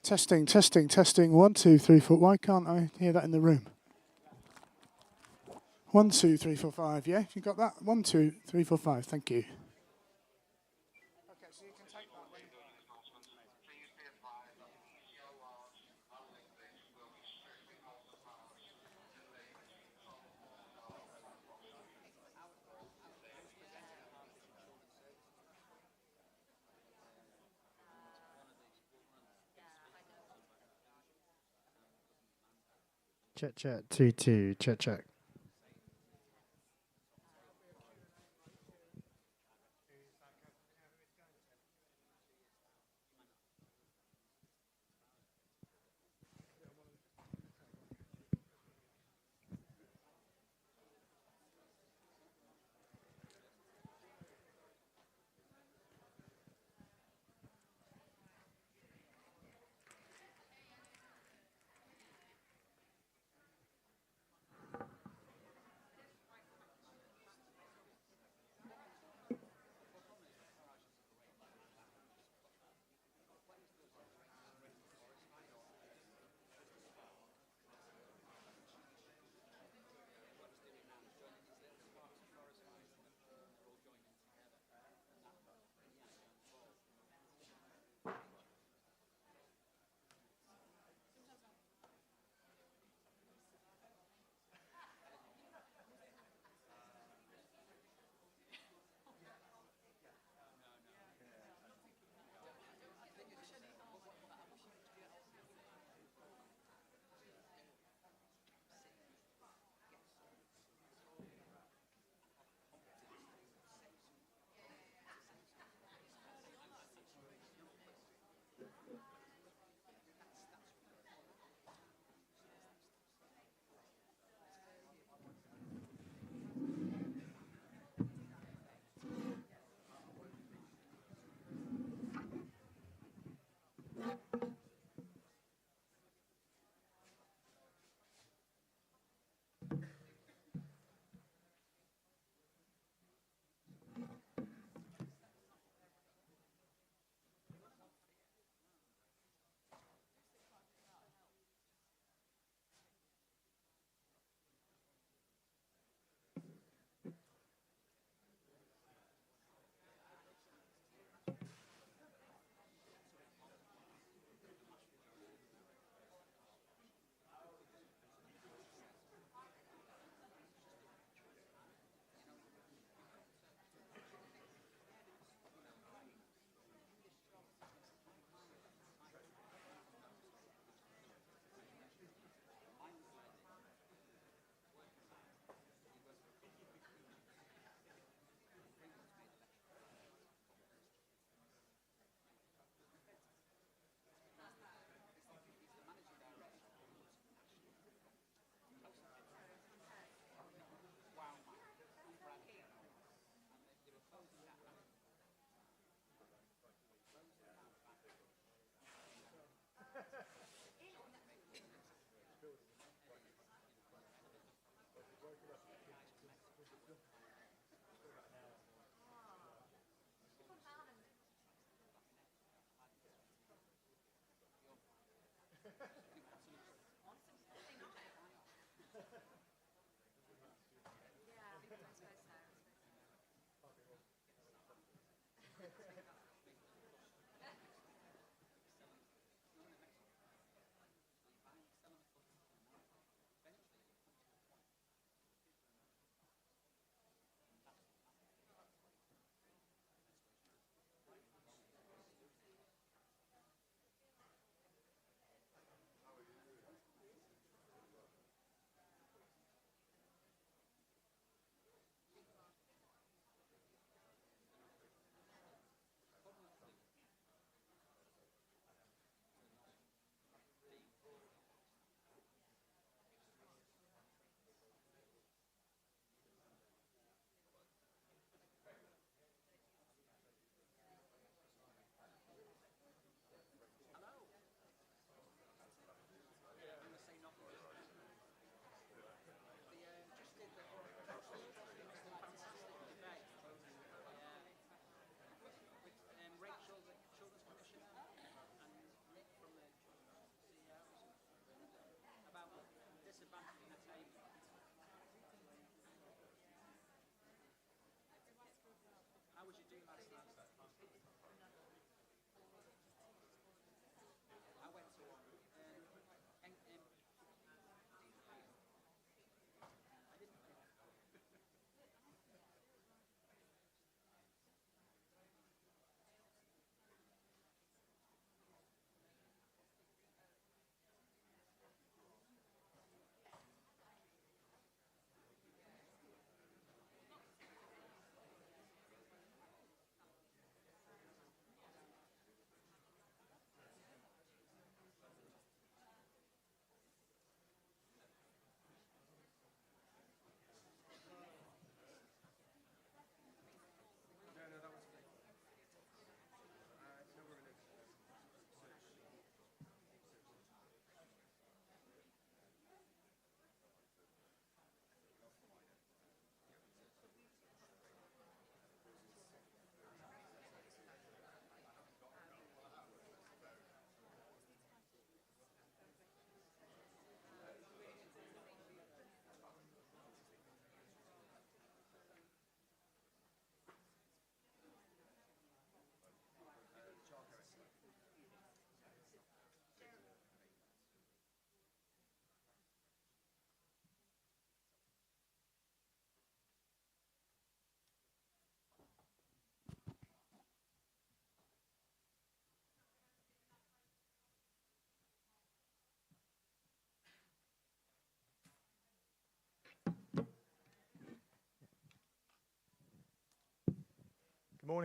Testing, testing, testing. 1, 2, 3, 4. Why can't I hear that in the room? 1, 2, 3, 4, 5. Yeah, you got that? 1, 2, 3, 4, 5. Thank you. Okay, so you can take that one. Check, 2, 2, check.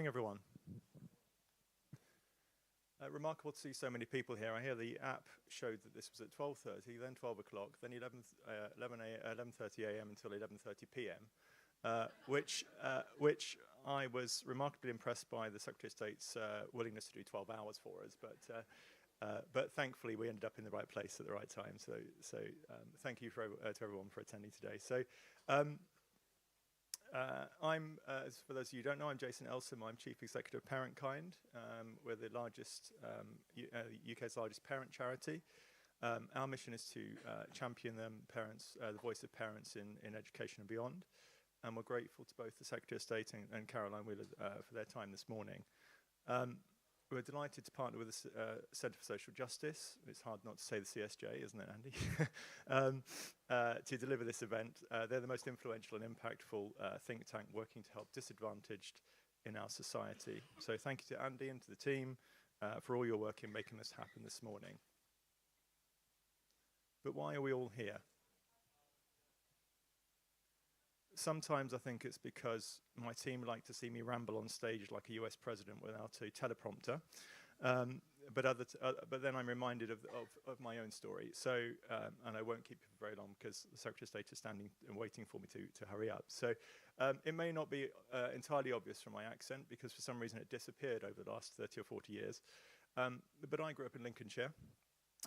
morning, everyone. Remarkable to see so many people here. I hear the app showed that this was at 12:30, then 12 o'clock, then 11:30 a.m. until 11:30 p.m., which I was remarkably impressed by the Secretary of State's willingness to do 12 hours for us. But thankfully, we ended up in the right place at the right time. So thank you to everyone for attending today. So for those of you who don't know, I'm Jason Elsom. I'm Chief Executive of Parentkind. We're the largest, UK's largest parent charity. Our mission is to champion the voice of parents in education and beyond. And we're grateful to both the Secretary of State and Caroline Wheeler for their time this morning. We're delighted to partner with the Centre for Social Justice. It's hard not to say the CSJ, isn't it, Andy? To deliver this event. They're the most influential and impactful think tank working to help disadvantaged in our society. So thank you to Andy and to the team for all your work in making this happen this morning. But why are we all here? Sometimes I think it's because my team like to see me ramble on stage like a US president without a teleprompter. But then I'm reminded of my own story. So, and I won't keep you for very long because the Secretary of State is standing and waiting for me to hurry up. So it may not be entirely obvious from my accent because for some reason it disappeared over the last 30 or 40 years. But I grew up in Lincolnshire,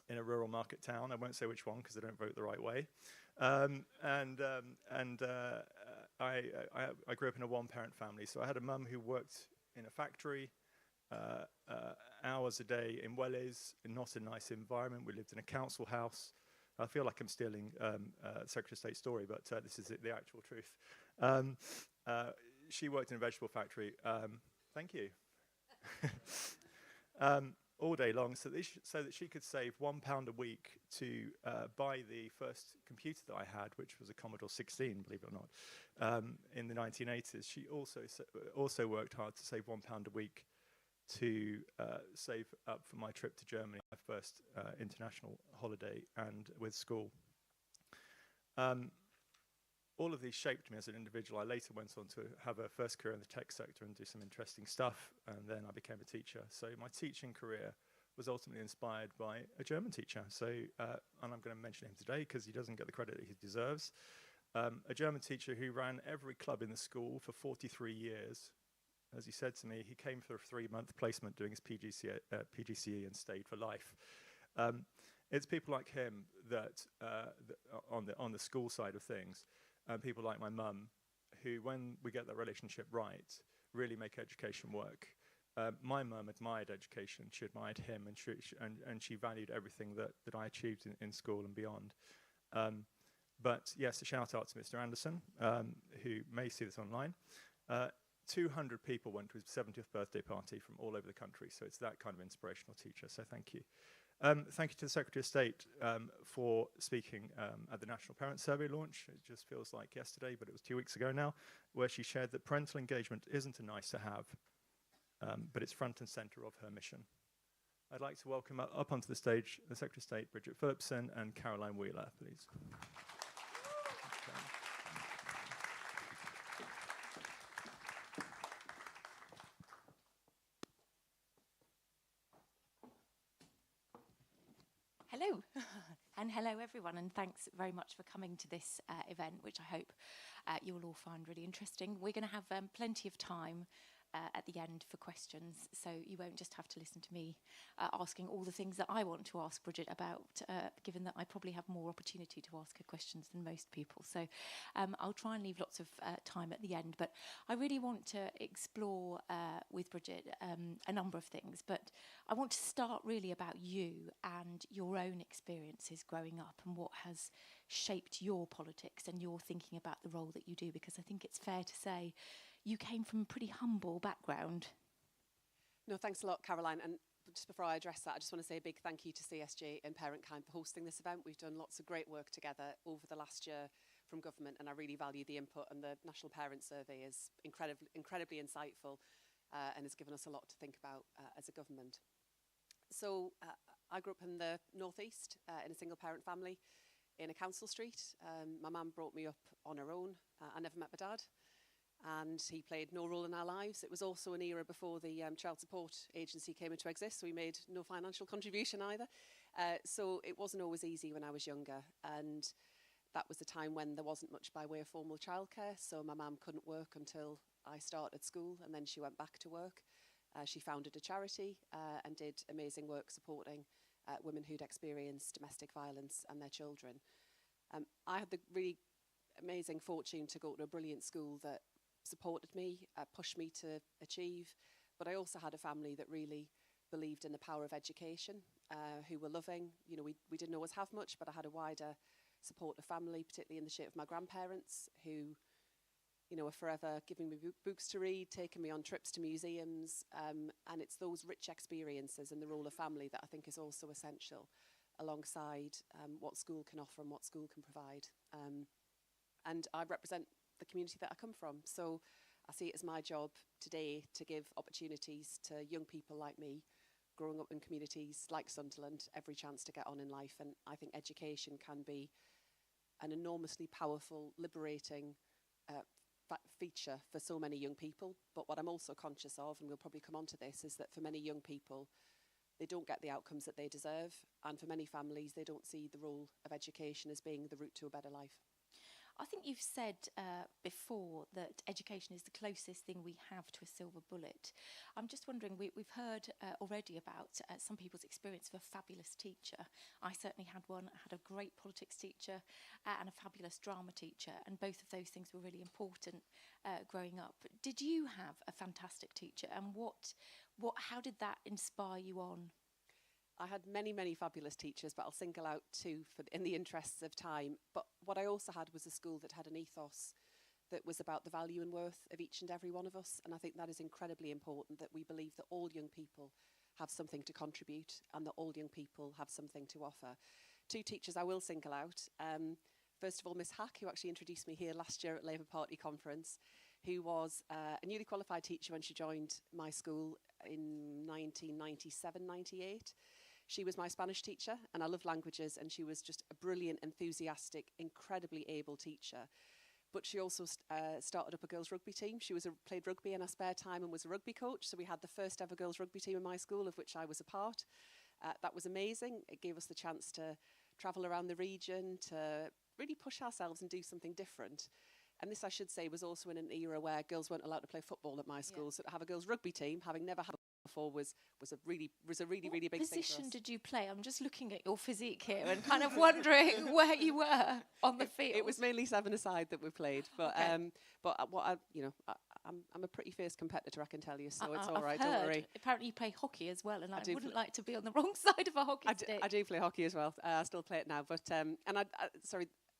in a rural market town. I won't say which one because I don't vote the right way. I grew up in a one-parent family. So I had a mum who worked in a factory, hours a day in Wellies, not a nice environment. We lived in a council house. I feel like I'm stealing Secretary of State's story, but this is the actual truth. She worked in a vegetable factory. Thank you. All day long, so that she could save £1 a week to buy the first computer that I had, which was a Commodore 16, believe it or not, in the 1980s. She also worked hard to save £1 a week to save up for my trip to Germany, my first international holiday, and with school. All of these shaped me as an individual. I later went on to have a first career in the tech sector and do some interesting stuff, and then I became a teacher. So my teaching career was ultimately inspired by a German teacher. So, and I'm going to mention him today because he doesn't get the credit that he deserves. A German teacher who ran every club in the school for 43 years. As he said to me, he came for a 3-month placement doing his PGCE and stayed for life. It's people like him that, on the school side of things, and people like my mum, who, when we get that relationship right, really make education work. My mum admired education, she admired him, and she valued everything that I achieved in school and beyond. But yes, a shout out to Mr. Anderson, who may see this online. 200 people went to his 70th birthday party from all over the country, so it's that kind of inspirational teacher, so thank you. Thank you to the Secretary of State for speaking at the National Parent Survey launch. It just feels like yesterday, but it was 2 weeks ago now, where she shared that parental engagement isn't a nice to have, but it's front and center of her mission. I'd like to welcome up onto the stage the Secretary of State, Bridget Phillipson, and Caroline Wheeler, please. Hello, and hello everyone, and thanks very much for coming to this event, which I hope you will all find really interesting. We're going to have plenty of time at the end for questions, so you won't just have to listen to me asking all the things that I want to ask Bridget about, given that I probably have more opportunity to ask her questions than most people. So I'll try and leave lots of time at the end, but I really want to explore with Bridget a number of things, but I want to start really about you and your own experiences growing up and what has shaped your politics and your thinking about the role that you do, because I think it's fair to say you came from a pretty humble background. No, thanks a lot, Caroline. And just before I address that, I just want to say a big thank you to CSJ and Parentkind for hosting this event. We've done lots of great work together over the last year from government, and I really value the input, and the National Parent Survey is incredibly insightful and has given us a lot to think about as a government. So I grew up in the northeast in a single parent family in a council street. My mum brought me up on her own. I never met my dad. and he played no role in our lives. It was also an era before the Child Support Agency came into exist, so he made no financial contribution either. So it wasn't always easy when I was younger, and that was the time when there wasn't much by way of formal childcare, so my mum couldn't work until I started school, and then she went back to work. She founded a charity and did amazing work supporting women who'd experienced domestic violence and their children. I had the really amazing fortune to go to a brilliant school that supported me, pushed me to achieve, but I also had a family that really believed in the power of education, who were loving. You know, we didn't always have much, but I had a wider supportive family, particularly in the shape of my grandparents, who, you know, are forever giving me books to read, taking me on trips to museums, and it's those rich experiences and the role of family that I think is also essential, alongside what school can offer and what school can provide. And I represent the community that I come from, so I see it as my job today to give opportunities to young people like me, growing up in communities like Sunderland, every chance to get on in life. And I think education can be an enormously powerful, liberating feature for so many young people. But what I'm also conscious of, and we'll probably come on to this, is that for many young people, they don't get the outcomes that they deserve. And for many families, they don't see the role of education as being the route to a better life. I think you've said before that education is the closest thing we have to a silver bullet. I'm just wondering, we've heard already about some people's experience of a fabulous teacher. I certainly had one. I had a great politics teacher and a fabulous drama teacher, and both of those things were really important growing up. Did you have a fantastic teacher, and how did that inspire you on? I had many, many fabulous teachers, but I'll single out two in the interests of time. But what I also had was a school that had an ethos that was about the value and worth of each and every one of us. And I think that is incredibly important, that we believe that all young people have something to contribute and that all young people have something to offer. Two teachers I will single out. First of all, Miss Hack, who actually introduced me here last year at Labour Party conference, who was a newly qualified teacher when she joined my school in 1997-98. She was my Spanish teacher, and I love languages, and she was just a brilliant, enthusiastic, incredibly able teacher. But she also started up a girls' rugby team. She played rugby in her spare time and was a rugby coach, so we had the first ever girls' rugby team in my school, of which I was a part. That was amazing. It gave us the chance to travel around the region, to really push ourselves and do something different. And this, I should say, was also in an era where girls weren't allowed to play football at my school. So to have a girls' rugby team, having never had before, was a really big thing for us. What position did you play? I'm just looking at your physique here and kind of wondering where you were on the field. It was mainly seven-a-side that we played, but okay. I'm a pretty fierce competitor, I can tell you. So it's all right. Don't worry. Apparently, you play hockey as well, and I wouldn't like to be on the wrong side of a hockey stick. I do play hockey as well. I still play it now, but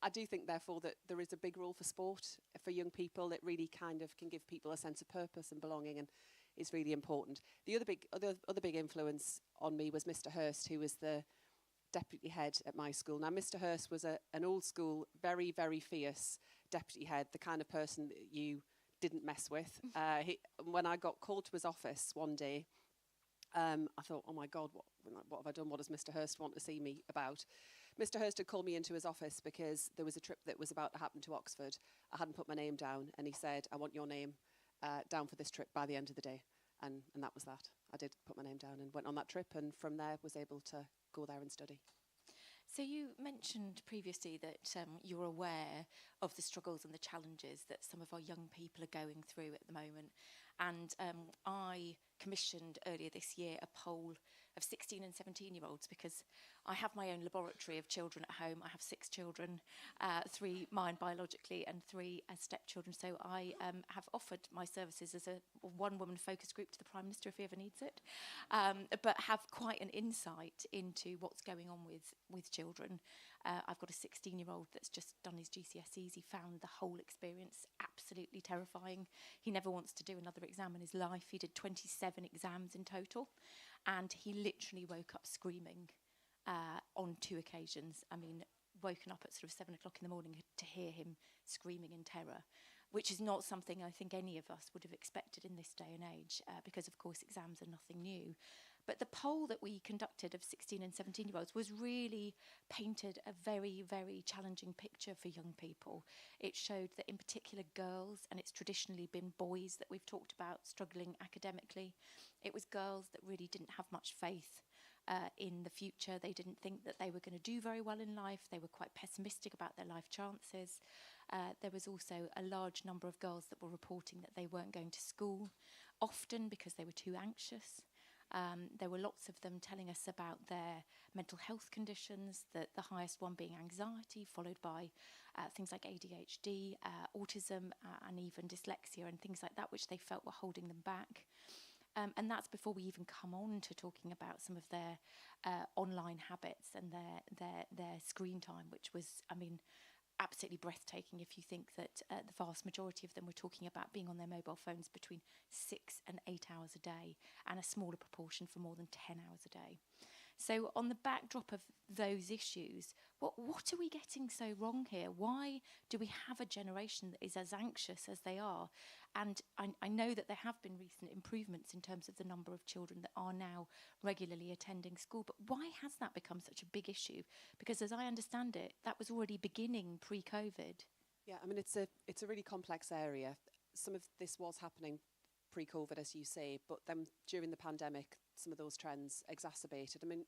I do think, therefore, that there is a big role for sport for young people. It really kind of can give people a sense of purpose and belonging, and is really important. The other big influence on me was Mr. Hurst, who was the deputy head at my school. Now, Mr. Hurst was an old school, very, very fierce deputy head, the kind of person that you didn't mess with. When I got called to his office one day, I thought, oh my God, what have I done? What does Mr. Hurst want to see me about? Mr. Hurst had called me into his office because there was a trip that was about to happen to Oxford. I hadn't put my name down, and he said, I want your name down for this trip by the end of the day. And that was that. I did put my name down and went on that trip, and from there was able to go there and study. So you mentioned previously that you're aware of the struggles and the challenges that some of our young people are going through at the moment. And I commissioned earlier this year a poll of 16 and 17-year-olds, because I have my own laboratory of children at home. I have 6 children, 3 mine biologically and 3 as stepchildren. So I have offered my services as a one-woman focus group to the Prime Minister if he ever needs it, but have quite an insight into what's going on with children. I've got a 16-year-old that's just done his GCSEs. He found the whole experience absolutely terrifying. He never wants to do another exam in his life. He did 27 exams in total, and he literally woke up screaming on 2 occasions. I mean, woken up at sort of 7 o'clock in the morning to hear him screaming in terror, which is not something I think any of us would have expected in this day and age, because, of course, exams are nothing new. But the poll that we conducted of 16 and 17-year-olds was really painted a very, very challenging picture for young people. It showed that in particular girls, and it's traditionally been boys that we've talked about struggling academically, it was girls that really didn't have much faith in the future. They didn't think that they were going to do very well in life. They were quite pessimistic about their life chances. There was also a large number of girls that were reporting that they weren't going to school, often because they were too anxious. There were lots of them telling us about their mental health conditions, the highest one being anxiety, followed by things like ADHD, autism, and even dyslexia and things like that, which they felt were holding them back. And that's before we even come on to talking about some of their online habits and their screen time, which was, I mean, absolutely breathtaking if you think that the vast majority of them were talking about being on their mobile phones between 6 and 8 hours a day, and a smaller proportion for more than 10 hours a day. So on the backdrop of those issues, what are we getting so wrong here? Why do we have a generation that is as anxious as they are? And I know that there have been recent improvements in terms of the number of children that are now regularly attending school, but why has that become such a big issue? Because as I understand it, that was already beginning pre-COVID. Yeah, I mean, it's a really complex area. Some of this was happening pre-COVID, as you say, but then during the pandemic, some of those trends exacerbated. I mean,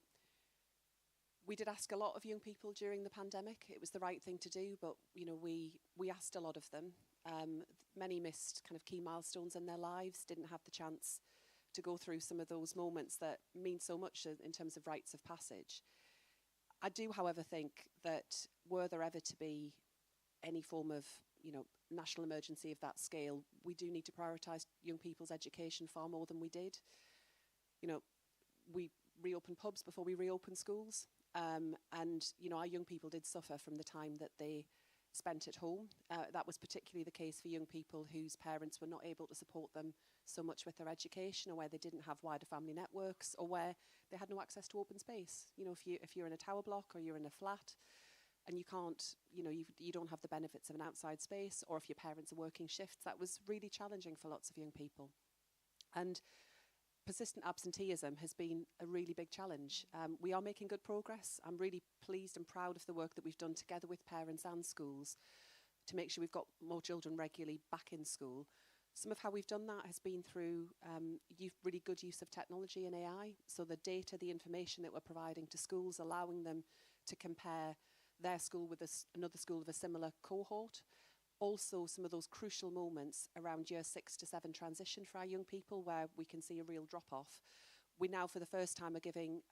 we did ask a lot of young people during the pandemic. It was the right thing to do, but you know, we asked a lot of them. Many missed kind of key milestones in their lives, didn't have the chance to go through some of those moments that mean so much in terms of rites of passage. I do, however, think that were there ever to be any form of, you know, national emergency of that scale, we do need to prioritise young people's education far more than we did. You know, we reopened pubs before we reopened schools, and you know, our young people did suffer from the time that they spent at home. That was particularly the case for young people whose parents were not able to support them so much with their education, or where they didn't have wider family networks, or where they had no access to open space. You know, if you're in a tower block or you're in a flat, and you can't, you know, you don't have the benefits of an outside space, or if your parents are working shifts, that was really challenging for lots of young people. And persistent absenteeism has been a really big challenge. We are making good progress. I'm really pleased and proud of the work that we've done together with parents and schools to make sure we've got more children regularly back in school. Some of how we've done that has been through really good use of technology and AI. So the data, the information that we're providing to schools, allowing them to compare their school with another school of a similar cohort. Also, some of those crucial moments around year 6 to 7 transition for our young people, where we can see a real drop-off. We now, for the first time, are giving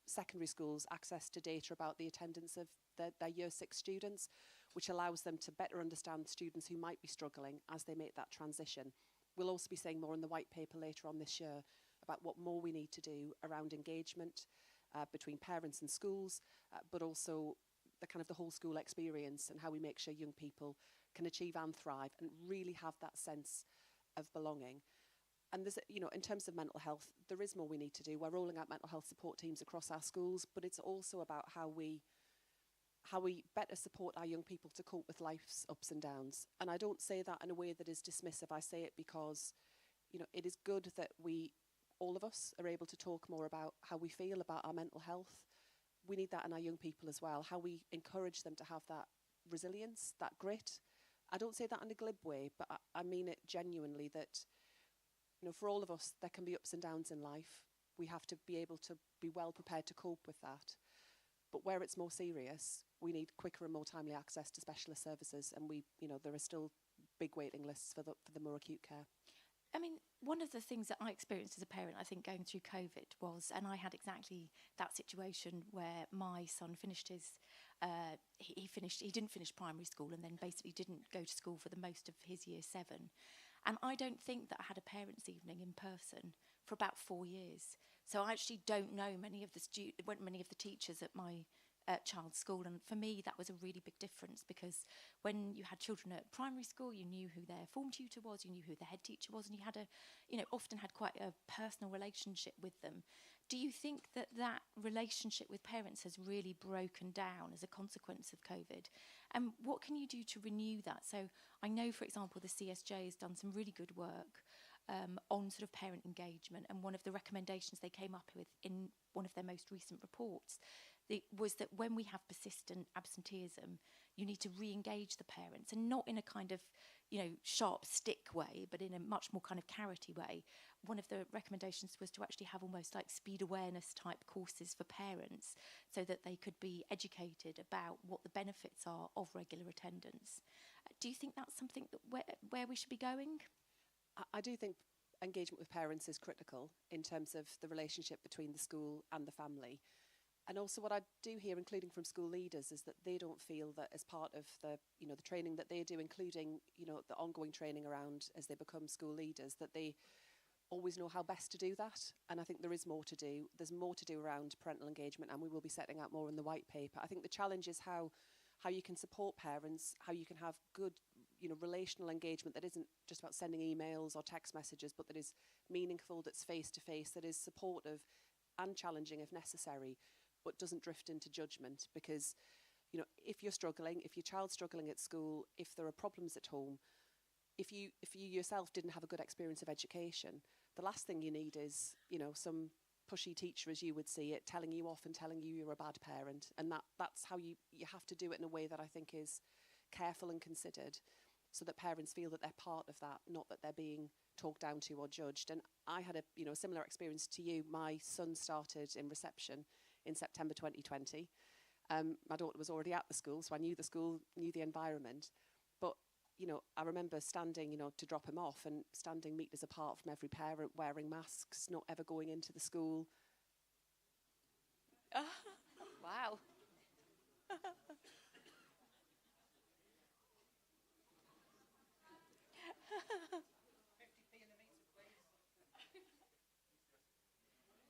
secondary schools access to data about the attendance of their year 6 students, which allows them to better understand students who might be struggling as they make that transition. We'll also be saying more in the white paper later on this year about what more we need to do around engagement between parents and schools, but also the whole school experience, and how we make sure young people can achieve and thrive and really have that sense of belonging. And there's, you know, in terms of mental health, there is more we need to do. We're rolling out mental health support teams across our schools, but it's also about how we better support our young people to cope with life's ups and downs. And I don't say that in a way that is dismissive. I say it because, you know, it is good that all of us are able to talk more about how we feel about our mental health. We need that in our young people as well, how we encourage them to have that resilience, that grit. I don't say that in a glib way, but I mean it genuinely, that, you know, for all of us, there can be ups and downs in life. We have to be able to be well prepared to cope with that. But where it's more serious, we need quicker and more timely access to specialist services, and there are still big waiting lists for the more acute care. I mean, one of the things that I experienced as a parent, I think, going through COVID was, and I had exactly that situation where my son finished his, he didn't finish primary school, and then basically didn't go to school for the most of his year 7. And I don't think that I had a parents' evening in person for about 4 years. So I actually don't know many of the teachers at my child's school, and for me that was a really big difference, because when you had children at primary school, you knew who their form tutor was, you knew who the head teacher was, and you had often had quite a personal relationship with them. Do you think that relationship with parents has really broken down as a consequence of COVID? And what can you do to renew that? So I know, for example, the CSJ has done some really good work on sort of parent engagement, and one of the recommendations they came up with in one of their most recent reports was that when we have persistent absenteeism, you need to re-engage the parents, and not in a kind of, sharp stick way, but in a much more kind of carroty way. One of the recommendations was to actually have almost like speed awareness type courses for parents, so that they could be educated about what the benefits are of regular attendance. Do you think that's something that where we should be going? I do think engagement with parents is critical in terms of the relationship between the school and the family. And also what I do hear, including from school leaders, is that they don't feel that as part of the, the training that they do, including, the ongoing training around as they become school leaders, that they always know how best to do that. And I think there is more to do. There's more to do around parental engagement, and we will be setting out more in the white paper. I think the challenge is how you can support parents, how you can have good, relational engagement that isn't just about sending emails or text messages, but that is meaningful, that's face-to-face, that is supportive and challenging if necessary, but doesn't drift into judgment. Because, if you're struggling, if your child's struggling at school, if there are problems at home, if you yourself didn't have a good experience of education, the last thing you need is, some pushy teacher, as you would see it, telling you off and telling you you're a bad parent. And that's how you have to do it in a way that I think is careful and considered, so that parents feel that they're part of that, not that they're being talked down to or judged. And I had a similar experience to you. My son started in reception in September 2020. My daughter was already at the school, so I knew the school, knew the environment. But, I remember standing, to drop him off, and standing meters apart from every parent, wearing masks, not ever going into the school. Wow.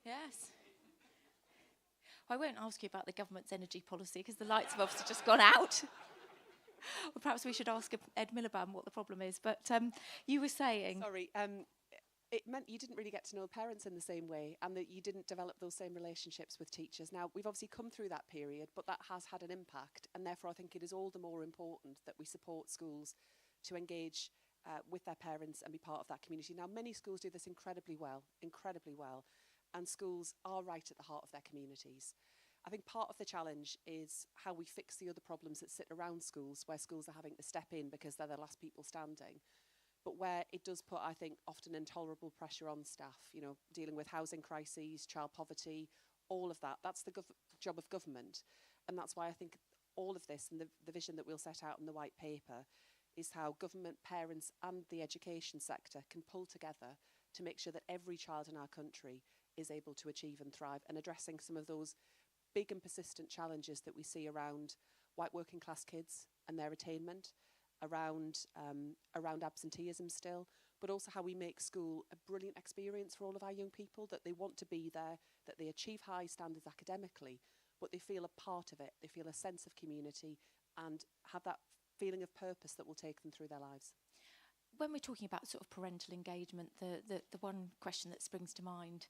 Yes. I won't ask you about the government's energy policy, because the lights have obviously just gone out. Or perhaps we should ask Ed Miliband what the problem is. But you were saying... Sorry, it meant you didn't really get to know parents in the same way, and that you didn't develop those same relationships with teachers. Now, we've obviously come through that period, but that has had an impact, and therefore I think it is all the more important that we support schools to engage with their parents and be part of that community. Now, many schools do this incredibly well, and schools are right at the heart of their communities. I think part of the challenge is how we fix the other problems that sit around schools, where schools are having to step in because they're the last people standing, but where it does put, I think, often intolerable pressure on staff, dealing with housing crises, child poverty, all of that. That's the job of government. And that's why I think all of this, and the vision that we'll set out in the white paper, is how government, parents and the education sector can pull together to make sure that every child in our country is able to achieve and thrive, and addressing some of those big and persistent challenges that we see around white working class kids and their attainment, around absenteeism still, but also how we make school a brilliant experience for all of our young people, that they want to be there, that they achieve high standards academically, but they feel a part of it, they feel a sense of community, and have that feeling of purpose that will take them through their lives. When we're talking about sort of parental engagement, the one question that springs to mind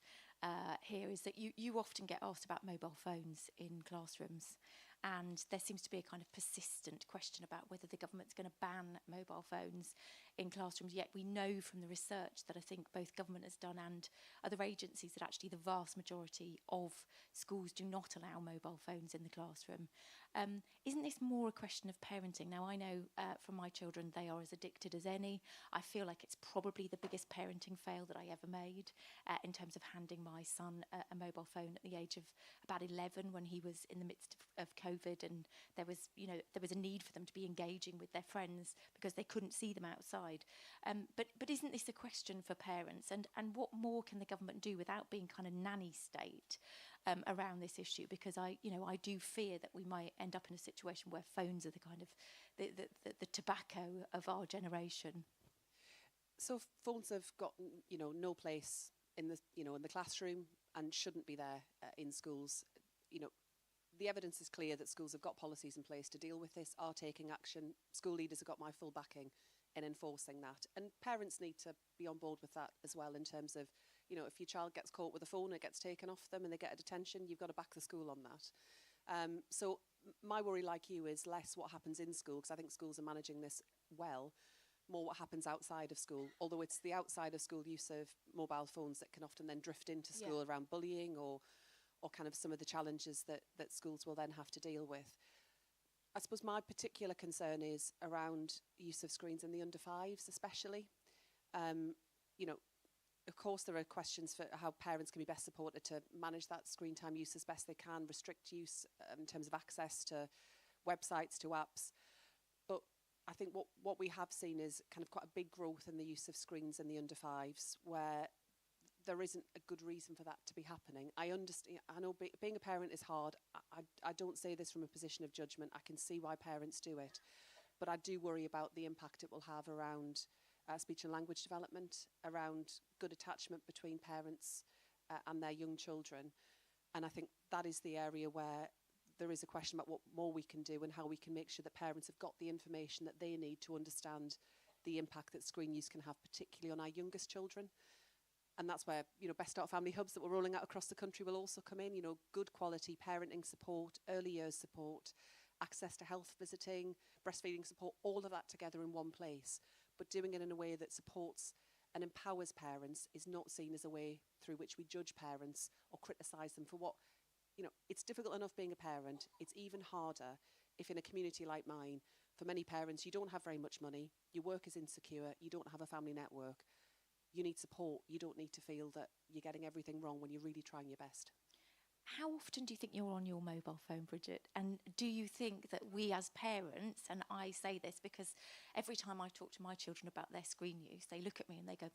here is that you often get asked about mobile phones in classrooms, and there seems to be a kind of persistent question about whether the government's going to ban mobile phones in classrooms. Yet we know from the research that I think both government has done and other agencies that actually the vast majority of schools do not allow mobile phones in the classroom. Isn't this more a question of parenting? Now, I know from my children, they are as addicted as any. I feel like it's probably the biggest parenting fail that I ever made in terms of handing my son a mobile phone at the age of about 11, when he was in the midst of COVID, and there was a need for them to be engaging with their friends because they couldn't see them outside. But isn't this a question for parents? And what more can the government do without being kind of nanny state around this issue? Because I do fear that we might end up in a situation where phones are the kind of the tobacco of our generation. So phones have got no place in the classroom, and shouldn't be there in schools. The evidence is clear that schools have got policies in place to deal with this, are taking action. School leaders have got my full backing in enforcing that, and parents need to be on board with that as well, in terms of, if your child gets caught with a phone, it gets taken off them and they get a detention, you've got to back the school on that. So my worry, like you, is less what happens in school, because I think schools are managing this well, more what happens outside of school, although it's the outside of school use of mobile phones that can often then drift into school around bullying or kind of some of the challenges that schools will then have to deal with. I suppose my particular concern is around use of screens in the under fives especially. You know, of course there are questions for how parents can be best supported to manage that screen time use as best they can, restrict use in terms of access to websites, to apps. But I think what we have seen is kind of quite a big growth in the use of screens in the under fives, where there isn't a good reason for that to be happening. I understand. I know being a parent is hard. I don't say this from a position of judgment. I can see why parents do it, but I do worry about the impact it will have around speech and language development, around good attachment between parents and their young children. And I think that is the area where there is a question about what more we can do and how we can make sure that parents have got the information that they need to understand the impact that screen use can have, particularly on our youngest children. And that's where, you know, Best Start Family Hubs that we're rolling out across the country will also come in. You know, good quality parenting support, early years support, access to health visiting, breastfeeding support, all of that together in one place. But doing it in a way that supports and empowers parents is not seen as a way through which we judge parents or criticise them for what, you know, it's difficult enough being a parent. It's even harder if in a community like mine, for many parents, you don't have very much money, your work is insecure, you don't have a family network. You need support. You don't need to feel that you're getting everything wrong when you're really trying your best. How often do you think you're on your mobile phone, Bridget? And do you think that we as parents, and I say this because every time I talk to my children about their screen use, they look at me and they go,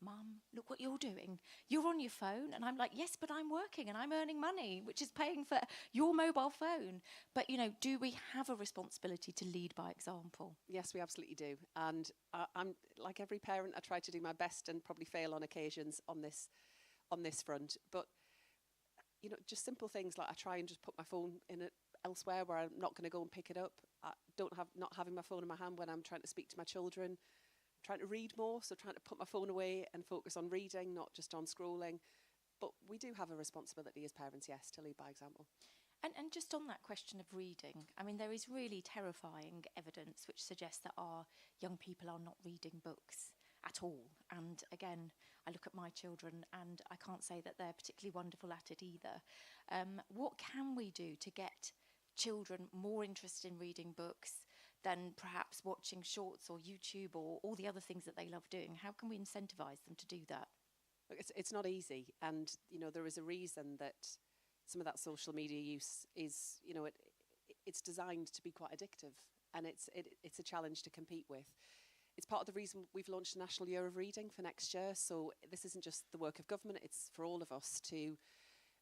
Mum, look what you're doing. You're on your phone. And I'm like, yes, but I'm working and I'm earning money, which is paying for your mobile phone. But, you know, do we have a responsibility to lead by example? Yes, we absolutely do. And I'm like every parent, I try to do my best and probably fail on occasions on this front. But, you know, just simple things like I try and just put my phone in it elsewhere where I'm not going to go and pick it up. I not having my phone in my hand when I'm trying to speak to my children. Trying to read more, so trying to put my phone away and focus on reading, not just on scrolling. But we do have a responsibility as parents, yes, to lead by example. And just on that question of reading, I mean, there is really terrifying evidence which suggests that our young people are not reading books at all. And again, I look at my children and I can't say that they're particularly wonderful at it either. What can we do to get children more interested in reading books than perhaps watching shorts or YouTube or all the other things that they love doing? How can we incentivise them to do that? Look, it's not easy, and you know there is a reason that some of that social media use is, you know, it's designed to be quite addictive, and it's a challenge to compete with. It's part of the reason we've launched a National Year of Reading for next year. So this isn't just the work of government; it's for all of us to.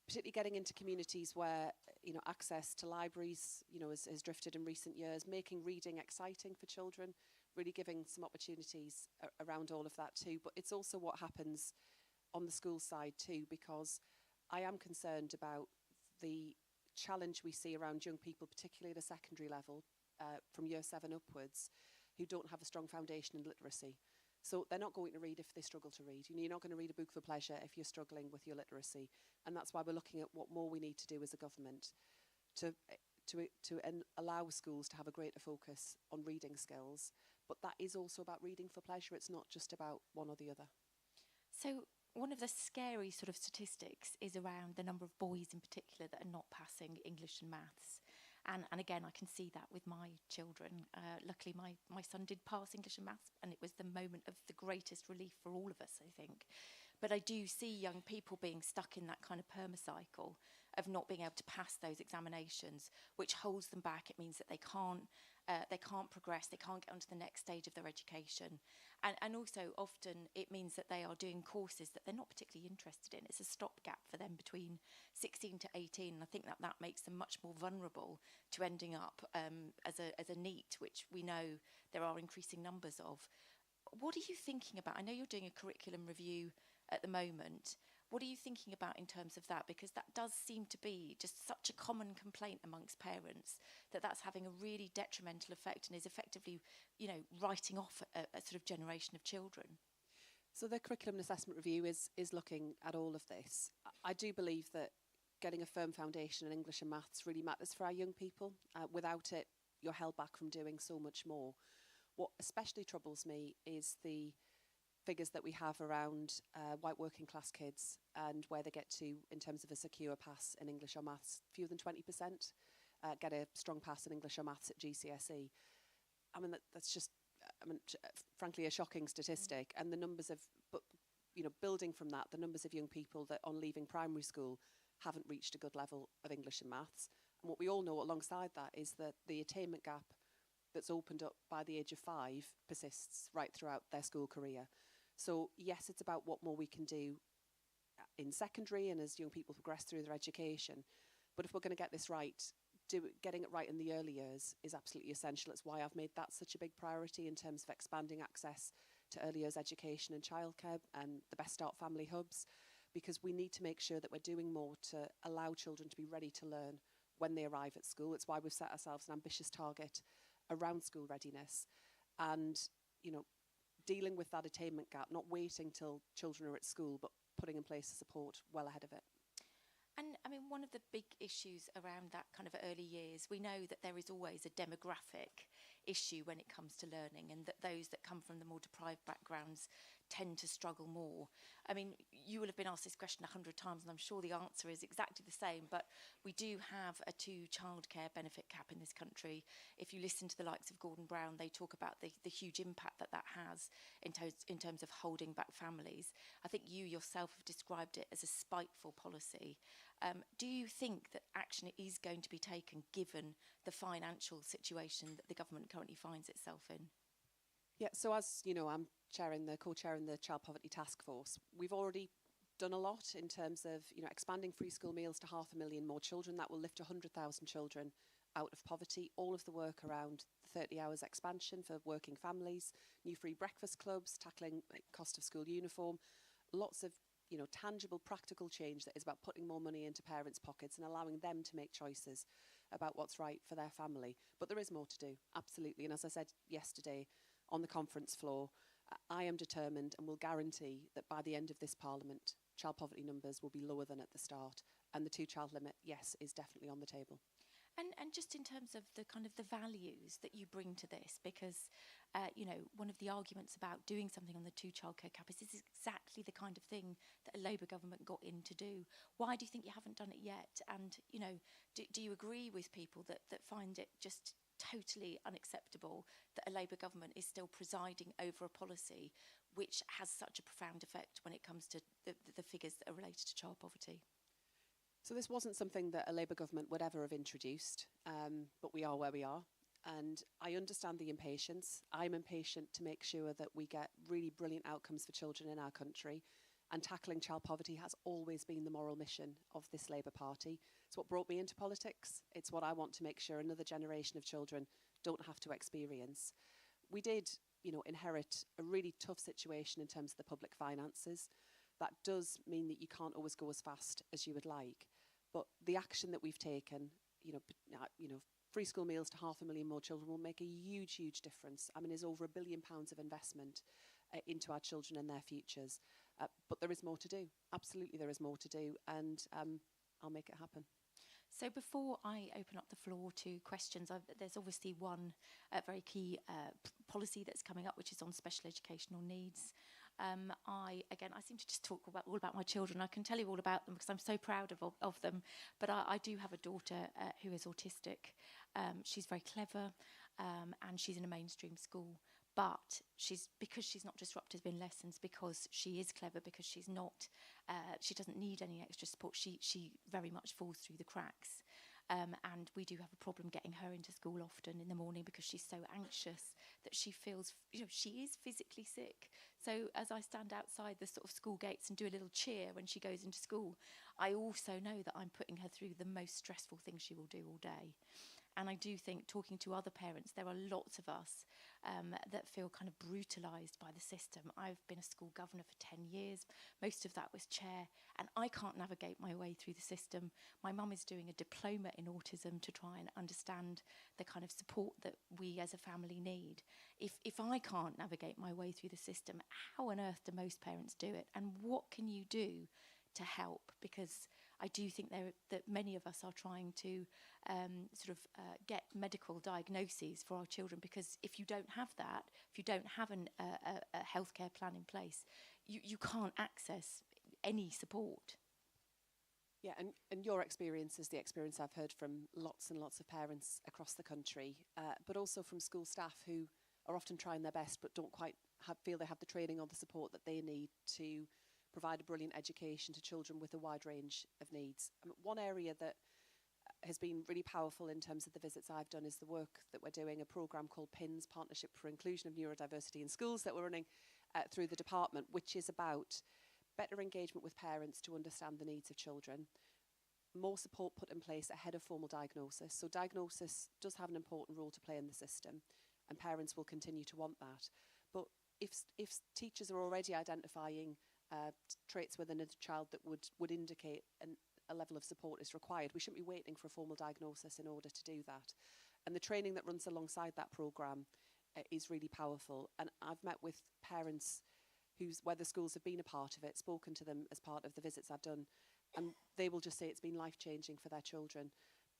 Particularly getting into communities where, you know, access to libraries, you know, has drifted in recent years, making reading exciting for children, really giving some opportunities around all of that too. But it's also what happens on the school side too, because I am concerned about the challenge we see around young people, particularly at a secondary level, from year 7 upwards, who don't have a strong foundation in literacy. So they're not going to read if they struggle to read. You know, you're not going to read a book for pleasure if you're struggling with your literacy. And that's why we're looking at what more we need to do as a government to allow schools to have a greater focus on reading skills. But that is also about reading for pleasure. It's not just about one or the other. So one of the scary sort of statistics is around the number of boys in particular that are not passing English and maths. And again, I can see that with my children. Luckily, my son did pass English and maths, and it was the moment of the greatest relief for all of us, I think. But I do see young people being stuck in that kind of permacycle of not being able to pass those examinations, which holds them back. It means that they can't progress, they can't get onto the next stage of their education. And also often it means that they are doing courses that they're not particularly interested in. It's a stopgap for them between 16 to 18. And I think that makes them much more vulnerable to ending up as a NEET, which we know there are increasing numbers of. What are you thinking about? I know you're doing a curriculum review at the moment. What are you thinking about in terms of that? Because that does seem to be just such a common complaint amongst parents, that that's having a really detrimental effect and is effectively, you know, writing off a sort of generation of children. So the curriculum and assessment review is looking at all of this. I do believe that getting a firm foundation in English and maths really matters for our young people. Without it, you're held back from doing so much more. What especially troubles me is the figures that we have around white working class kids and where they get to in terms of a secure pass in English or maths. Fewer than 20% get a strong pass in English or maths at GCSE. I mean, that's just, frankly, a shocking statistic. And the numbers of, building from that, the numbers of young people that on leaving primary school haven't reached a good level of English and maths. And what we all know alongside that is that the attainment gap that's opened up by the age of 5 persists right throughout their school career. So yes, it's about what more we can do in secondary and as young people progress through their education. But if we're going to get this right, getting it right in the early years is absolutely essential. It's why I've made that such a big priority in terms of expanding access to early years education and childcare and the Best Start family hubs, because we need to make sure that we're doing more to allow children to be ready to learn when they arrive at school. It's why we've set ourselves an ambitious target around school readiness and, dealing with that attainment gap, not waiting till children are at school, but putting in place support well ahead of it. And I mean, one of the big issues around that kind of early years, we know that there is always a demographic issue when it comes to learning, and that those that come from the more deprived backgrounds tend to struggle more. I mean, you will have been asked this question 100 times, and I'm sure the answer is exactly the same, but we do have a 2 childcare benefit cap in this country. If you listen to the likes of Gordon Brown, they talk about the huge impact that has in terms of holding back families. I think you yourself have described it as a spiteful policy. Do you think that action is going to be taken given the financial situation that the government currently finds itself in? Yeah, so as you know, I'm co-chairing the Child Poverty Task Force. We've already done a lot in terms of expanding free school meals to 500,000 more children. That will lift 100,000 children out of poverty. All of the work around 30 hours expansion for working families, new free breakfast clubs, tackling cost of school uniform, lots of tangible, practical change that is about putting more money into parents' pockets and allowing them to make choices about what's right for their family. But there is more to do, absolutely. And as I said yesterday on the conference floor, I am determined and will guarantee that by the end of this Parliament, child poverty numbers will be lower than at the start. And the 2-child limit, yes, is definitely on the table. And just in terms of the kind of the values that you bring to this, because, one of the arguments about doing something on the 2 childcare cap is this is exactly the kind of thing that a Labour government got in to do. Why do you think you haven't done it yet? And, do you agree with people that find it just totally unacceptable that a Labour government is still presiding over a policy which has such a profound effect when it comes to the figures that are related to child poverty? So this wasn't something that a Labour government would ever have introduced, but we are where we are. And I understand the impatience. I'm impatient to make sure that we get really brilliant outcomes for children in our country. And tackling child poverty has always been the moral mission of this Labour Party. It's what brought me into politics. It's what I want to make sure another generation of children don't have to experience. We did, inherit a really tough situation in terms of the public finances. That does mean that you can't always go as fast as you would like. But the action that we've taken, free school meals to 500,000 more children will make a huge, huge difference. I mean, there's over £1 billion of investment into our children and their futures. But there is more to do. Absolutely, there is more to do. And I'll make it happen. So before I open up the floor to questions, there's obviously one very key policy that's coming up, which is on special educational needs. I seem to just talk all about my children. I can tell you all about them because I'm so proud of them. But I do have a daughter who is autistic. She's very clever, and she's in a mainstream school. But because she's not disruptive in lessons, because she is clever, because she's not, she doesn't need any extra support. She very much falls through the cracks. And we do have a problem getting her into school often in the morning because she's so anxious that she feels, she is physically sick. So as I stand outside the sort of school gates and do a little cheer when she goes into school, I also know that I'm putting her through the most stressful thing she will do all day. And I do think, talking to other parents, there are lots of us that feel kind of brutalised by the system. I've been a school governor for 10 years. Most of that was chair. And I can't navigate my way through the system. My mum is doing a diploma in autism to try and understand the kind of support that we as a family need. If I can't navigate my way through the system, how on earth do most parents do it? And what can you do to help? Because I do think that many of us are trying to get medical diagnoses for our children, because if you don't have that, if you don't have a healthcare plan in place, you can't access any support. Yeah, and your experience is the experience I've heard from lots and lots of parents across the country, but also from school staff who are often trying their best but don't quite feel they have the training or the support that they need to provide a brilliant education to children with a wide range of needs. One area that has been really powerful in terms of the visits I've done is the work that we're doing, a programme called PINS, Partnership for Inclusion of Neurodiversity in Schools, that we're running through the department, which is about better engagement with parents to understand the needs of children, more support put in place ahead of formal diagnosis. So diagnosis does have an important role to play in the system, and parents will continue to want that. But if teachers are already identifying traits within a child that would indicate a level of support is required, we shouldn't be waiting for a formal diagnosis in order to do that. And the training that runs alongside that programme is really powerful. And I've met with parents where the schools have been a part of it, spoken to them as part of the visits I've done, and they will just say it's been life-changing for their children.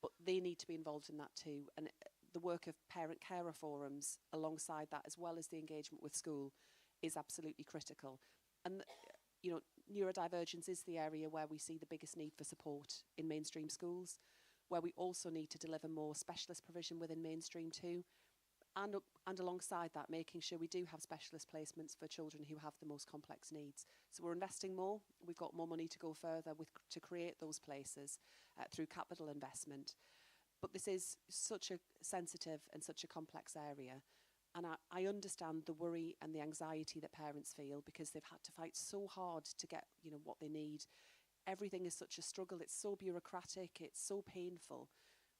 But they need to be involved in that too. And the work of parent carer forums alongside that, as well as the engagement with school, is absolutely critical. And neurodivergence is the area where we see the biggest need for support in mainstream schools, where we also need to deliver more specialist provision within mainstream too. And alongside that, making sure we do have specialist placements for children who have the most complex needs. So we're investing more. We've got more money to go further to create those places through capital investment. But this is such a sensitive and such a complex area. And I understand the worry and the anxiety that parents feel, because they've had to fight so hard to get what they need. Everything is such a struggle. It's so bureaucratic. It's so painful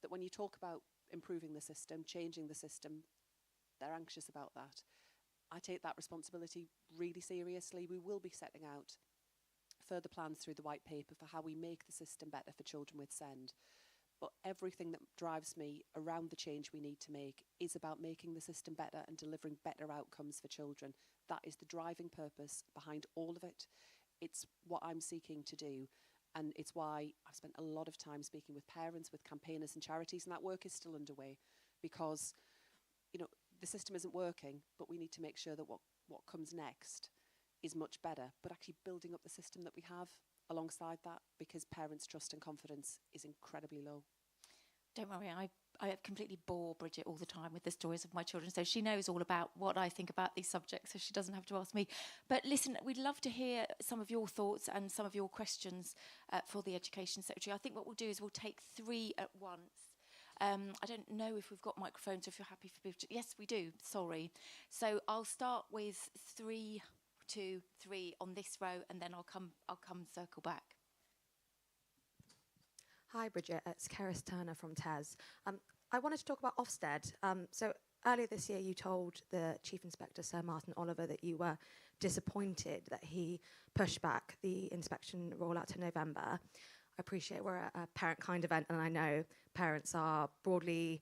that when you talk about improving the system, changing the system, they're anxious about that. I take that responsibility really seriously. We will be setting out further plans through the white paper for how we make the system better for children with SEND. But everything that drives me around the change we need to make is about making the system better and delivering better outcomes for children. That is the driving purpose behind all of it. It's what I'm seeking to do. And it's why I've spent a lot of time speaking with parents, with campaigners and charities, and that work is still underway, because the system isn't working, but we need to make sure that what comes next is much better, but actually building up the system that we have alongside that, because parents' trust and confidence is incredibly low. Don't worry, I completely bore Bridget all the time with the stories of my children, so she knows all about what I think about these subjects, so she doesn't have to ask me. But listen, we'd love to hear some of your thoughts and some of your questions for the Education Secretary. I think what we'll do is we'll take 3 at once. I don't know if we've got microphones, if you're happy for people to... Yes, we do, sorry. So I'll start with 3, 2, 3 on this row, and then I'll come circle back. Hi, Bridget. It's Keris Turner from TES. I wanted to talk about Ofsted. So earlier this year, you told the Chief Inspector, Sir Martin Oliver, that you were disappointed that he pushed back the inspection rollout to November. I appreciate we're at a parent-kind event, and I know parents are broadly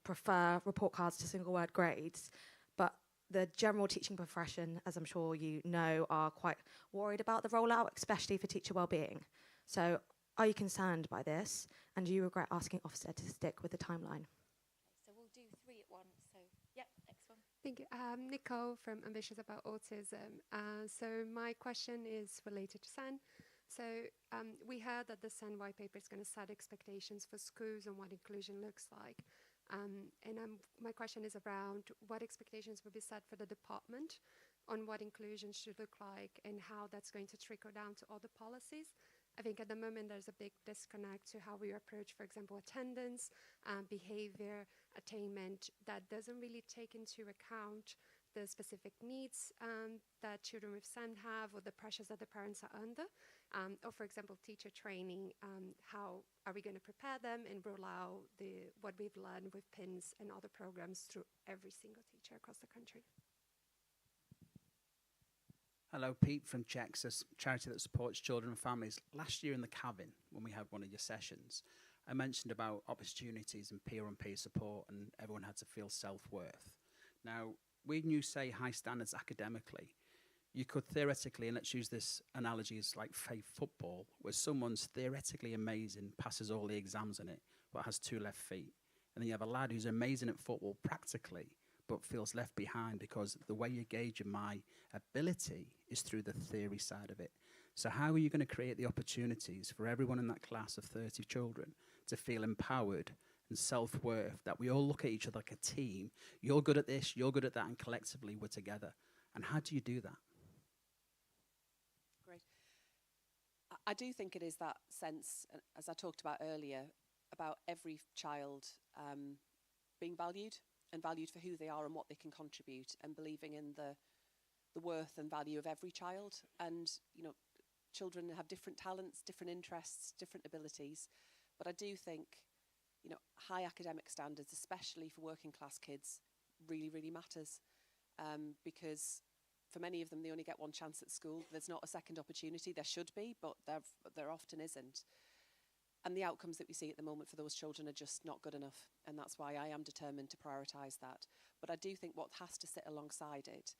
prefer report cards to single-word grades, but the general teaching profession, as I'm sure you know, are quite worried about the rollout, especially for teacher well-being. So are you concerned by this, and do you regret asking Ofsted to stick with the timeline? So we'll do 3 at once. So, yep, next one. Thank you. Nicole from Ambitious About Autism. So my question is related to SEN. So we heard that the SEN white paper is going to set expectations for schools on what inclusion looks like. My question is around what expectations will be set for the department on what inclusion should look like and how that's going to trickle down to other policies. I think at the moment there's a big disconnect to how we approach, for example, attendance, behavior, attainment, that doesn't really take into account the specific needs that children with SEND have, or the pressures that the parents are under, or for example, teacher training. How are we going to prepare them and roll out what we've learned with PINS and other programs through every single teacher across the country? Hello, Pete from Checks, a charity that supports children and families. Last year in the cabin, when we had one of your sessions, I mentioned about opportunities and peer-on-peer support, and everyone had to feel self-worth. Now, when you say high standards academically, you could theoretically, and let's use this analogy as like fave football, where someone's theoretically amazing, passes all the exams in it, but has 2 left feet. And then you have a lad who's amazing at football practically, but feels left behind because the way you gauge my ability is through the theory side of it. So how are you going to create the opportunities for everyone in that class of 30 children to feel empowered and self-worth, that we all look at each other like a team? You're good at this, you're good at that, and collectively we're together. And how do you do that? Great. I do think it is that sense, as I talked about earlier, about every child being valued and valued for who they are and what they can contribute, and believing in the worth and value of every child. And, you know, children have different talents, different interests, different abilities. But I do think, you know, high academic standards, especially for working class kids, really, really matters. Because for many of them, they only get one chance at school. There's not a second opportunity. There should be, but there often isn't. And the outcomes that we see at the moment for those children are just not good enough. And that's why I am determined to prioritise that. But I do think what has to sit alongside it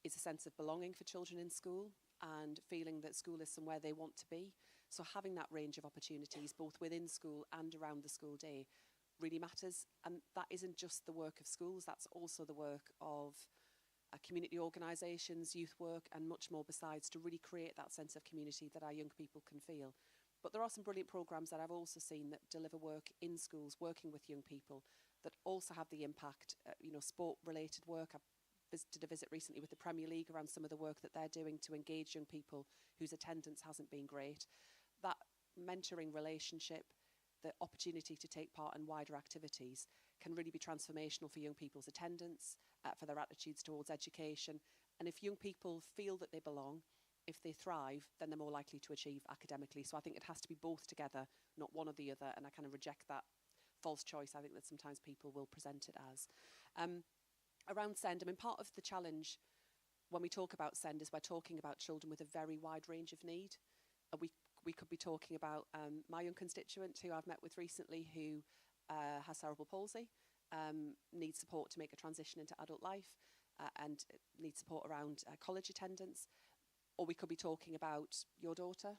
is a sense of belonging for children in school and feeling that school is somewhere they want to be. So having that range of opportunities, both within school and around the school day, really matters. And that isn't just the work of schools, that's also the work of community organisations, youth work, and much more besides, to really create that sense of community that our young people can feel. But there are some brilliant programmes that I've also seen that deliver work in schools, working with young people, that also have the impact, you know, sport-related work. I visited a visit recently with the Premier League around some of the work that they're doing to engage young people whose attendance hasn't been great. That mentoring relationship, the opportunity to take part in wider activities, can really be transformational for young people's attendance, for their attitudes towards education. And if young people feel that they belong, if they thrive, then they're more likely to achieve academically. So I think it has to be both together, not one or the other. And I kind of reject that false choice, I think, that sometimes people will present it as. Around SEND, I mean, part of the challenge when we talk about SEND is we're talking about children with a very wide range of need. We could be talking about my young constituent who I've met with recently, who has cerebral palsy, needs support to make a transition into adult life, and needs support around college attendance. Or we could be talking about your daughter,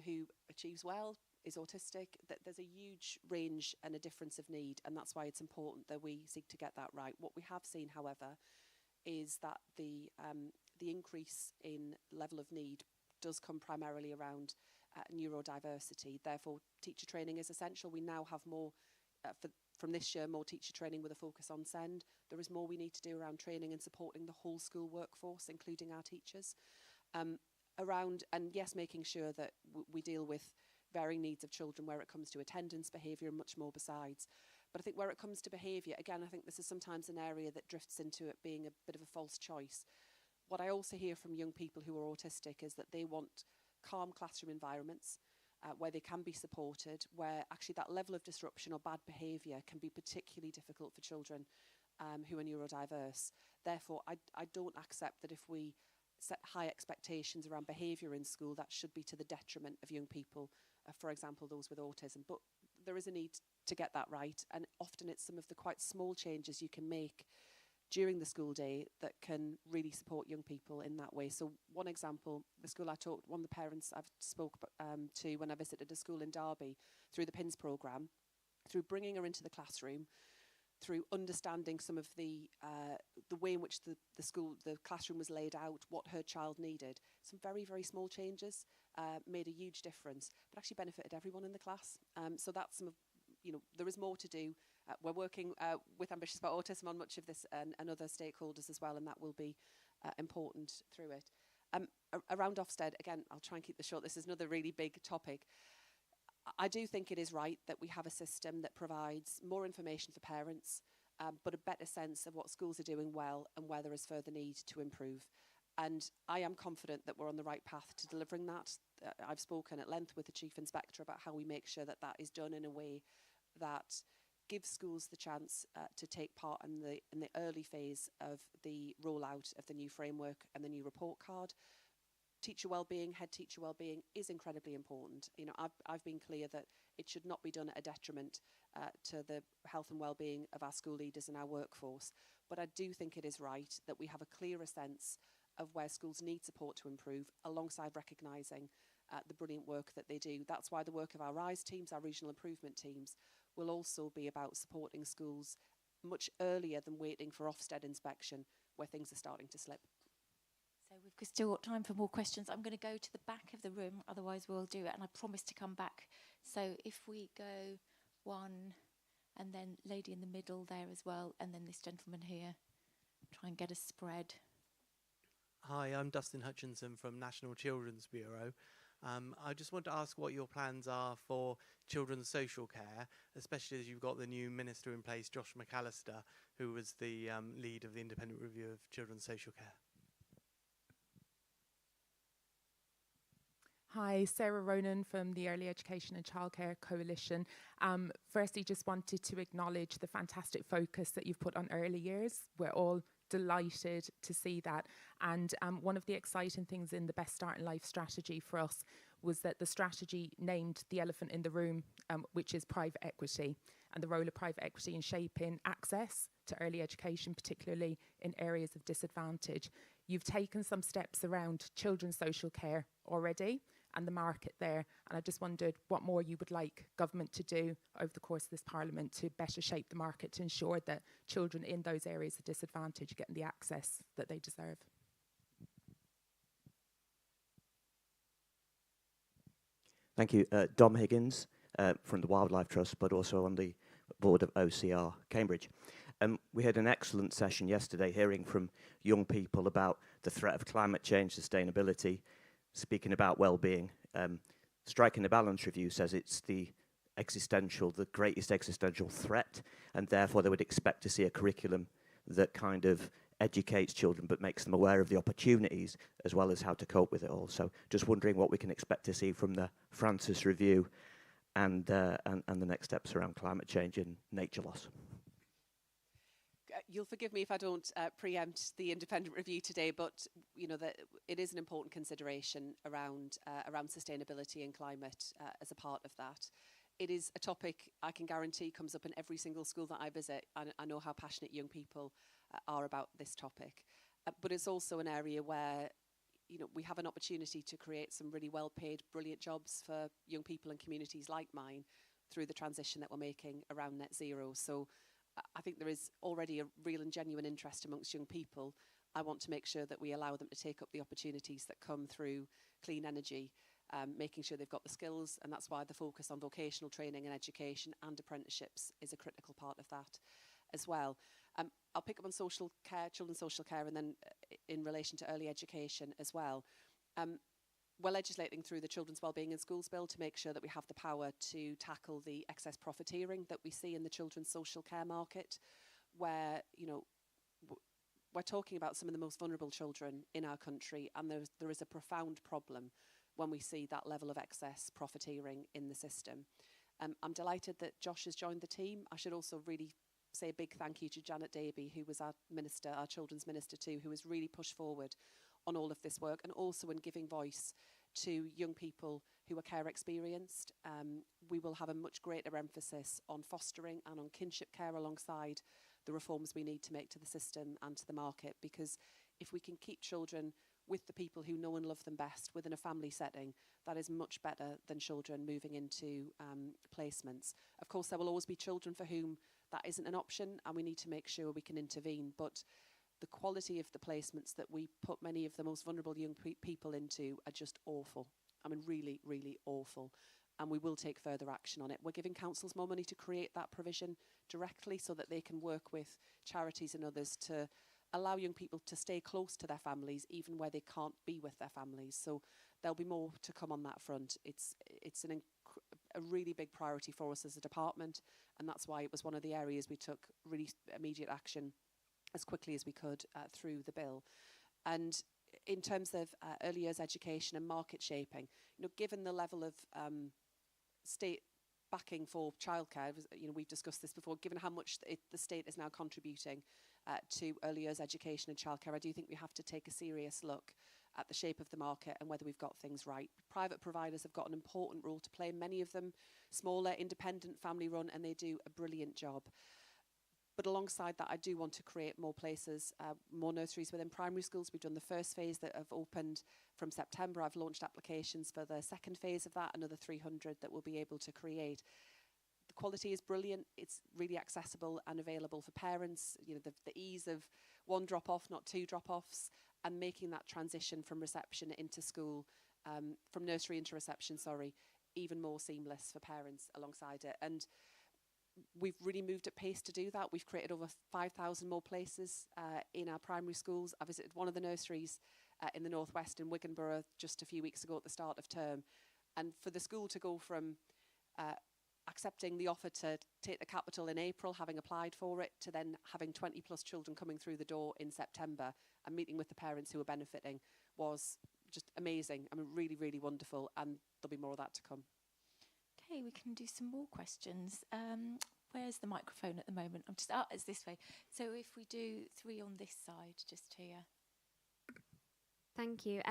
who achieves well, is autistic. There's a huge range and a difference of need, and that's why it's important that we seek to get that right. What we have seen, however, is that the increase in level of need does come primarily around neurodiversity. Therefore, teacher training is essential. We now have more, from this year, more teacher training with a focus on SEND. There is more we need to do around training and supporting the whole school workforce, including our teachers. Around, and yes, making sure that we deal with varying needs of children where it comes to attendance, behaviour, and much more besides. But I think where it comes to behaviour, again, I think this is sometimes an area that drifts into it being a bit of a false choice. What I also hear from young people who are autistic is that they want calm classroom environments where they can be supported, where actually that level of disruption or bad behaviour can be particularly difficult for children who are neurodiverse. Therefore, I don't accept that if we set high expectations around behaviour in school, that should be to the detriment of young people, for example, those with autism. But there is a need to get that right, and often it's some of the quite small changes you can make during the school day that can really support young people in that way. So one example, the school one of the parents I've spoke to when I visited a school in Derby through the PINS programme, through bringing her into the classroom, through understanding some of the way in which the classroom was laid out, what her child needed. Some very, very small changes made a huge difference, but actually benefited everyone in the class. So that's some of, you know, there is more to do. We're working with Ambitious About Autism on much of this and other stakeholders as well, and that will be important through it. Around Ofsted, again, I'll try and keep this short. This is another really big topic. I do think it is right that we have a system that provides more information for parents, but a better sense of what schools are doing well and where there is further need to improve. And I am confident that we're on the right path to delivering that. I've spoken at length with the Chief Inspector about how we make sure that that is done in a way that gives schools the chance to take part in the early phase of the rollout of the new framework and the new report card. Teacher wellbeing, head teacher wellbeing is incredibly important. You know, I've been clear that it should not be done at a detriment to the health and wellbeing of our school leaders and our workforce. But I do think it is right that we have a clearer sense of where schools need support to improve, alongside recognising the brilliant work that they do. That's why the work of our RISE teams, our regional improvement teams, will also be about supporting schools much earlier than waiting for Ofsted inspection, where things are starting to slip. So we've still got time for more questions. I'm going to go to the back of the room, otherwise we'll do it, and I promise to come back. So if we go one, and then lady in the middle there as well, and then this gentleman here. Try and get a spread. Hi, I'm Dustin Hutchinson from National Children's Bureau. I just want to ask what your plans are for children's social care, especially as you've got the new minister in place, Josh McAllister, who was the lead of the independent review of children's social care. Hi, Sarah Ronan from the Early Education and Childcare Coalition. Firstly, just wanted to acknowledge the fantastic focus that you've put on early years. We're all delighted to see that. And one of the exciting things in the Best Start in Life strategy for us was that the strategy named the elephant in the room, which is private equity, and the role of private equity in shaping access to early education, particularly in areas of disadvantage. You've taken some steps around children's social care already and the market there, and I just wondered what more you would like government to do over the course of this Parliament to better shape the market to ensure that children in those areas of disadvantage are getting the access that they deserve. Thank you. Dom Higgins from the Wildlife Trust, but also on the board of OCR Cambridge. We had an excellent session yesterday hearing from young people about the threat of climate change, sustainability, speaking about well-being. Striking the Balance review says it's the greatest existential threat, and therefore they would expect to see a curriculum that kind of educates children but makes them aware of the opportunities as well as how to cope with it all. So just wondering what we can expect to see from the Francis review and the next steps around climate change and nature loss. You'll forgive me if I don't preempt the independent review today, but you know that it is an important consideration around sustainability and climate as a part of that. It is a topic I can guarantee comes up in every single school that I visit. I know how passionate young people are about this topic, but it's also an area where we have an opportunity to create some really well-paid, brilliant jobs for young people and communities like mine through the transition that we're making around net zero. So I think there is already a real and genuine interest amongst young people. I want to make sure that we allow them to take up the opportunities that come through clean energy, making sure they've got the skills, and that's why the focus on vocational training and education and apprenticeships is a critical part of that as well. I'll pick up on social care, children's social care, and then in relation to early education as well. We're legislating through the Children's Wellbeing in Schools Bill to make sure that we have the power to tackle the excess profiteering that we see in the children's social care market, where we're talking about some of the most vulnerable children in our country, and there is a profound problem when we see that level of excess profiteering in the system. I'm delighted that Josh has joined the team. I should also really say a big thank you to Janet Davey, who was our minister, our children's minister too, who has really pushed forward on all of this work, and also in giving voice to young people who are care experienced. We will have a much greater emphasis on fostering and on kinship care alongside the reforms we need to make to the system and to the market, because if we can keep children with the people who know and love them best within a family setting, that is much better than children moving into placements. Of course, there will always be children for whom that isn't an option, and we need to make sure we can intervene, but the quality of the placements that we put many of the most vulnerable young people into are just awful. I mean, really, really awful. And we will take further action on it. We're giving councils more money to create that provision directly so that they can work with charities and others to allow young people to stay close to their families, even where they can't be with their families. So there'll be more to come on that front. It's a really big priority for us as a department, and that's why it was one of the areas we took really immediate action as quickly as we could through the bill. And in terms of early years education and market shaping, given the level of state backing for childcare, we've discussed this before, given how much the state is now contributing to early years education and childcare, I do think we have to take a serious look at the shape of the market and whether we've got things right. Private providers have got an important role to play, many of them smaller, independent, family run, and they do a brilliant job. But alongside that, I do want to create more places, more nurseries within primary schools. We've done the first phase that have opened from September. I've launched applications for the second phase of that, another 300 that we'll be able to create. The quality is brilliant. It's really accessible and available for parents. You know, the ease of one drop-off, not two drop-offs, and making that transition from reception into school, from nursery into reception, even more seamless for parents alongside it. And we've really moved at pace to do that. We've created over 5,000 more places in our primary schools. I visited one of the nurseries in the northwest in Wigan Borough just a few weeks ago at the start of term. And for the school to go from accepting the offer to take the capital in April, having applied for it, to then having 20 plus children coming through the door in September and meeting with the parents who were benefiting was just amazing. I mean, really, really wonderful. And there'll be more of that to come. Okay, we can do some more questions. Where's the microphone at the moment? It's this way. So if we do 3 on this side, just here. Thank you.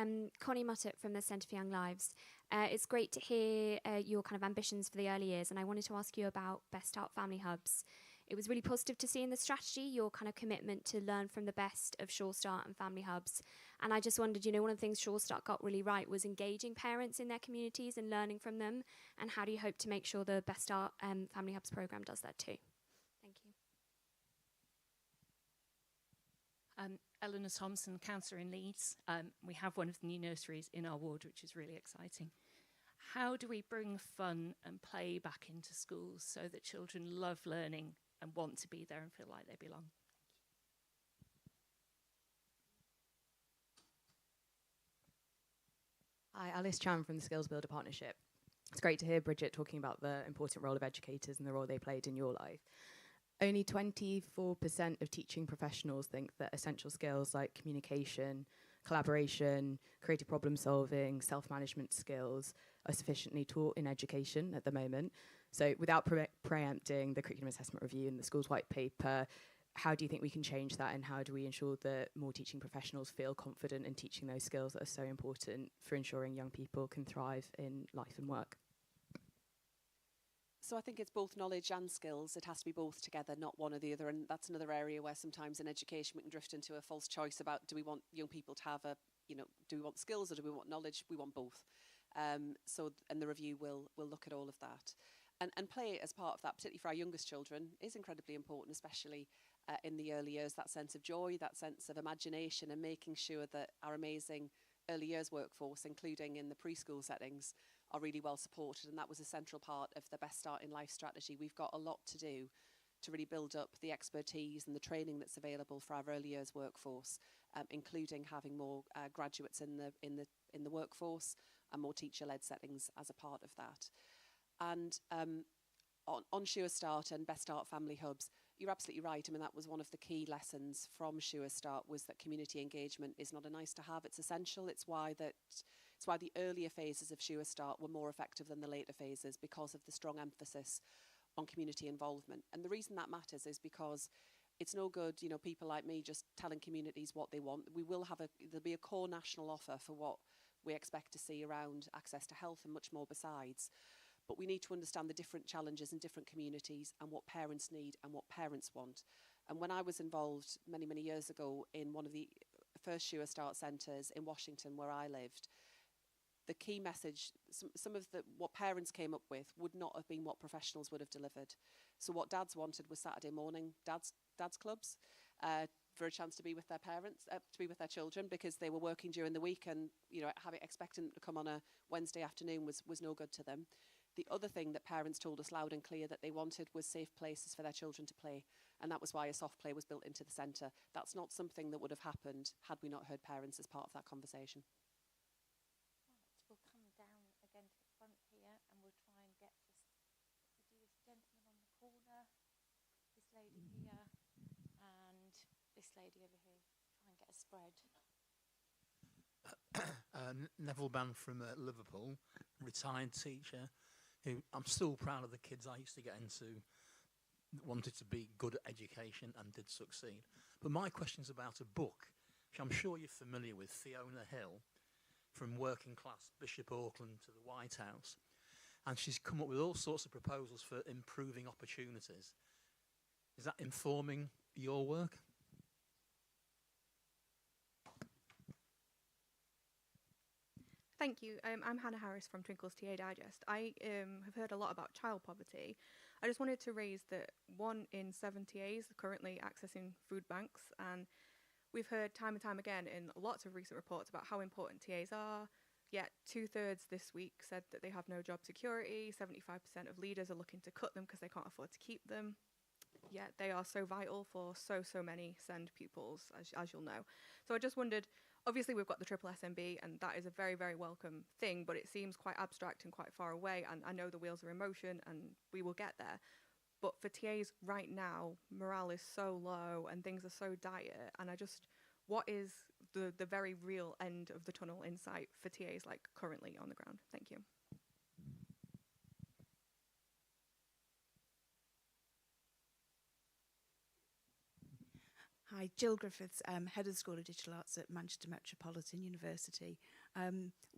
Connie Muttett from the Centre for Young Lives. It's great to hear your kind of ambitions for the early years, and I wanted to ask you about Best Start Family Hubs. It was really positive to see in the strategy your kind of commitment to learn from the best of Sure Start and Family Hubs. And I just wondered, one of the things Sure Start got really right was engaging parents in their communities and learning from them. And how do you hope to make sure the Best Start Family Hubs programme does that too? Thank you. Eleanor Thompson, counsellor in Leeds. We have one of the new nurseries in our ward, which is really exciting. How do we bring fun and play back into schools so that children love learning and want to be there and feel like they belong? Hi, Alice Chan from the Skills Builder Partnership. It's great to hear Bridget talking about the important role of educators and the role they played in your life. Only 24% of teaching professionals think that essential skills like communication, collaboration, creative problem solving, self-management skills are sufficiently taught in education at the moment. So without preempting the curriculum assessment review and the school's white paper, how do you think we can change that, and how do we ensure that more teaching professionals feel confident in teaching those skills that are so important for ensuring young people can thrive in life and work? So I think it's both knowledge and skills. It has to be both together, not one or the other. And that's another area where sometimes in education we can drift into a false choice about, do we want young people to have do we want skills or do we want knowledge? We want both. And the review will look at all of that. And play as part of that, particularly for our youngest children, is incredibly important, especially in the early years. That sense of joy, that sense of imagination, and making sure that our amazing early years workforce, including in the preschool settings, are really well supported. And that was a central part of the Best Start in Life strategy. We've got a lot to do to really build up the expertise and the training that's available for our early years workforce, including having more graduates in the workforce and more teacher-led settings as a part of that. And on Sure Start and Best Start Family Hubs, you're absolutely right. I mean, that was one of the key lessons from Sure Start, was that community engagement is not a nice to have, it's essential. It's why the earlier phases of Sure Start were more effective than the later phases, because of the strong emphasis on community involvement. And the reason that matters is because it's no good, people like me just telling communities what they want. There'll be a core national offer for what we expect to see around access to health and much more besides. But we need to understand the different challenges in different communities and what parents need and what parents want. And when I was involved many, many years ago in one of the first Sure Start centres in Washington where I lived, the key message, some of what parents came up with would not have been what professionals would have delivered. So what dads wanted was Saturday morning dads clubs for a chance to be with their parents, to be with their children, because they were working during the week, and expecting them to come on a Wednesday afternoon was no good to them. The other thing that parents told us loud and clear that they wanted was safe places for their children to play, and that was why a soft play was built into the centre. That's not something that would have happened had we not heard parents as part of that conversation. We'll come down again to the front here, and we'll try and get this gentleman on the corner, this lady here, and this lady over here. Try and get a spread. Neville Bann from Liverpool, retired teacher, who I'm still proud of the kids I used to get into that wanted to be good at education and did succeed. But my question's about a book, which I'm sure you're familiar with, Fiona Hill, from working class Bishop Auckland to the White House. And she's come up with all sorts of proposals for improving opportunities. Is that informing your work? Thank you. I'm Hannah Harris from Twinkle's TA Digest. I have heard a lot about child poverty. I just wanted to raise that 1 in 7 TAs are currently accessing food banks, and we've heard time and time again in lots of recent reports about how important TAs are, yet 2/3 this week said that they have no job security, 75% of leaders are looking to cut them because they can't afford to keep them, yet they are so vital for so many SEND pupils, as you'll know. So I just wondered, obviously we've got the triple SMB and that is a very welcome thing, but it seems quite abstract and quite far away, and I know the wheels are in motion and we will get there. But for TAs right now, morale is so low and things are so dire, and what is the very real end of the tunnel in sight for TAs like currently on the ground? Thank you. Hi, Jill Griffiths, Head of the School of Digital Arts at Manchester Metropolitan University.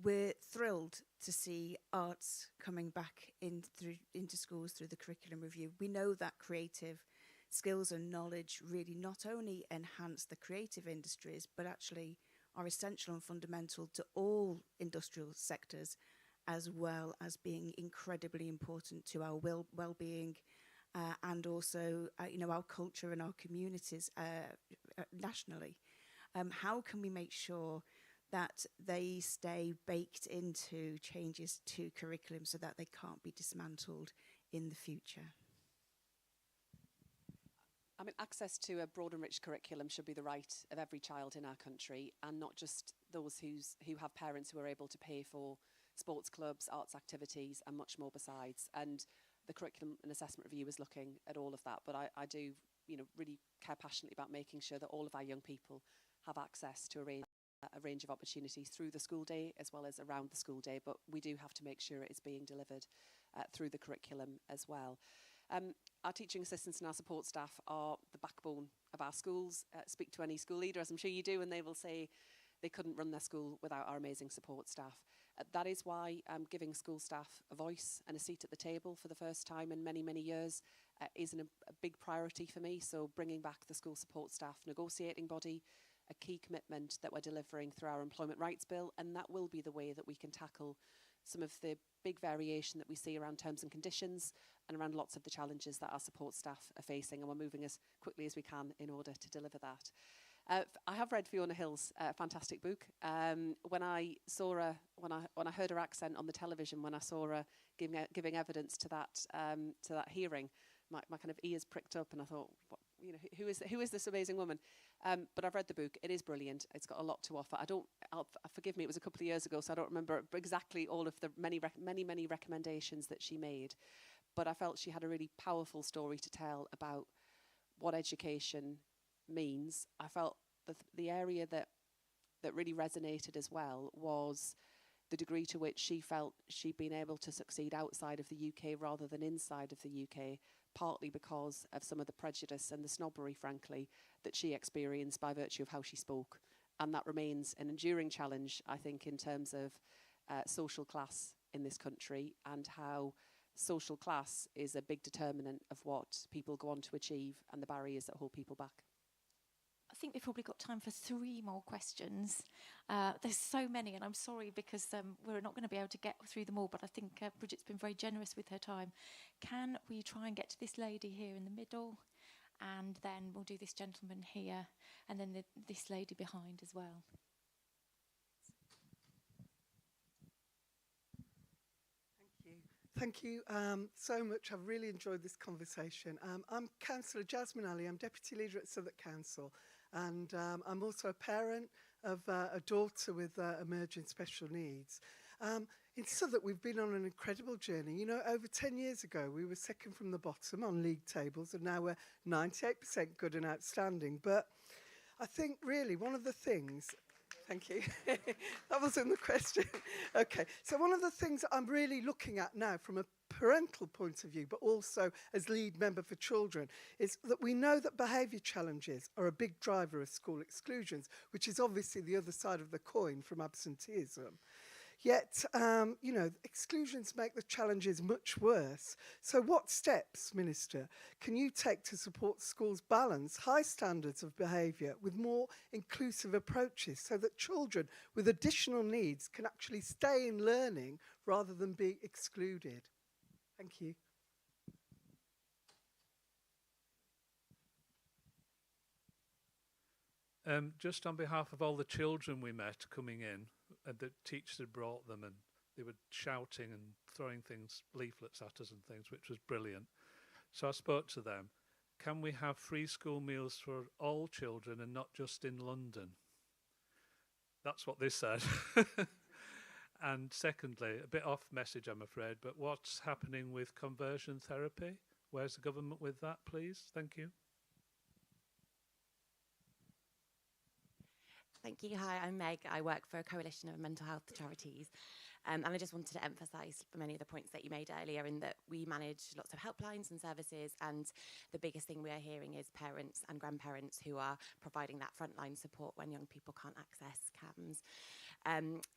We're thrilled to see arts coming back into schools through the curriculum review. We know that creative skills and knowledge really not only enhance the creative industries, but actually are essential and fundamental to all industrial sectors, as well as being incredibly important to our well-being, and also, our culture and our communities nationally. How can we make sure that they stay baked into changes to curriculum so that they can't be dismantled in the future? I mean, access to a broad and rich curriculum should be the right of every child in our country, and not just those who have parents who are able to pay for sports clubs, arts activities, and much more besides. And the curriculum and assessment review is looking at all of that, but I do, really care passionately about making sure that all of our young people have access to a range of opportunities through the school day as well as around the school day, but we do have to make sure it is being delivered through the curriculum as well. Our teaching assistants and our support staff are the backbone of our schools. Speak to any school leader, as I'm sure you do, and they will say they couldn't run their school without our amazing support staff. That is why giving school staff a voice and a seat at the table for the first time in many years is a big priority for me. So bringing back the school support staff negotiating body, a key commitment that we're delivering through our employment rights bill, and that will be the way that we can tackle some of the big variation that we see around terms and conditions and around lots of the challenges that our support staff are facing, and we're moving as quickly as we can in order to deliver that. I have read Fiona Hill's fantastic book. When I saw her, when I heard her accent on the television, when I saw her giving evidence to that hearing, my kind of ears pricked up, and I thought, who is this amazing woman? But I've read the book. It is brilliant. It's got a lot to offer. Forgive me, it was a couple of years ago, so I don't remember exactly all of the many recommendations that she made. But I felt she had a really powerful story to tell about what education means. I felt the area that really resonated as well was the degree to which she felt she'd been able to succeed outside of the UK rather than inside of the UK, partly because of some of the prejudice and the snobbery, frankly, that she experienced by virtue of how she spoke. And that remains an enduring challenge, I think, in terms of social class in this country, and how social class is a big determinant of what people go on to achieve and the barriers that hold people back. I think we've probably got time for 3 more questions. There's so many, and I'm sorry because we're not going to be able to get through them all, but I think Bridget's been very generous with her time. Can we try and get to this lady here in the middle? And then we'll do this gentleman here, and then this lady behind as well. Thank you so much. I've really enjoyed this conversation. I'm Councillor Jasmine Ali. I'm Deputy Leader at Southwark Council, and I'm also a parent of a daughter with emerging special needs. In Southwark, we've been on an incredible journey. Over 10 years ago, we were second from the bottom on league tables, and now we're 98% good and outstanding. But I think really one of the things... Thank you. That wasn't the question. Okay, so one of the things that I'm really looking at now from a parental point of view, but also as lead member for children, is that we know that behaviour challenges are a big driver of school exclusions, which is obviously the other side of the coin from absenteeism. Yet, exclusions make the challenges much worse. So what steps, Minister, can you take to support schools balance high standards of behaviour with more inclusive approaches so that children with additional needs can actually stay in learning rather than be excluded? Thank you. Just on behalf of all the children we met coming in, the teachers had brought them and they were shouting and throwing leaflets at us and things, which was brilliant. So I spoke to them, can we have free school meals for all children and not just in London? That's what they said. And secondly, a bit off message, I'm afraid, but what's happening with conversion therapy? Where's the government with that, please? Thank you. Thank you. Hi, I'm Meg. I work for a coalition of mental health charities. And I just wanted to emphasise many of the points that you made earlier in that we manage lots of helplines and services, and the biggest thing we are hearing is parents and grandparents who are providing that frontline support when young people can't access CAMS.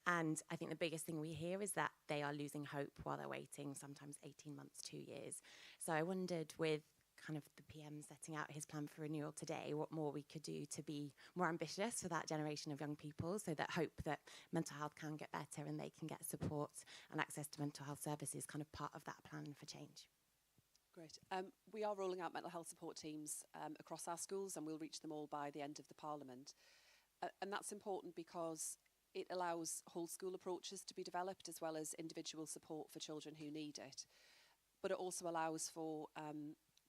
And I think the biggest thing we hear is that they are losing hope while they're waiting, sometimes 18 months, 2 years. So I wondered, with kind of the PM setting out his plan for renewal today, what more we could do to be more ambitious for that generation of young people, so that hope that mental health can get better and they can get support and access to mental health services kind of part of that plan for change. Great. We are rolling out mental health support teams across our schools, and we'll reach them all by the end of the Parliament. And that's important because it allows whole school approaches to be developed as well as individual support for children who need it. But it also allows for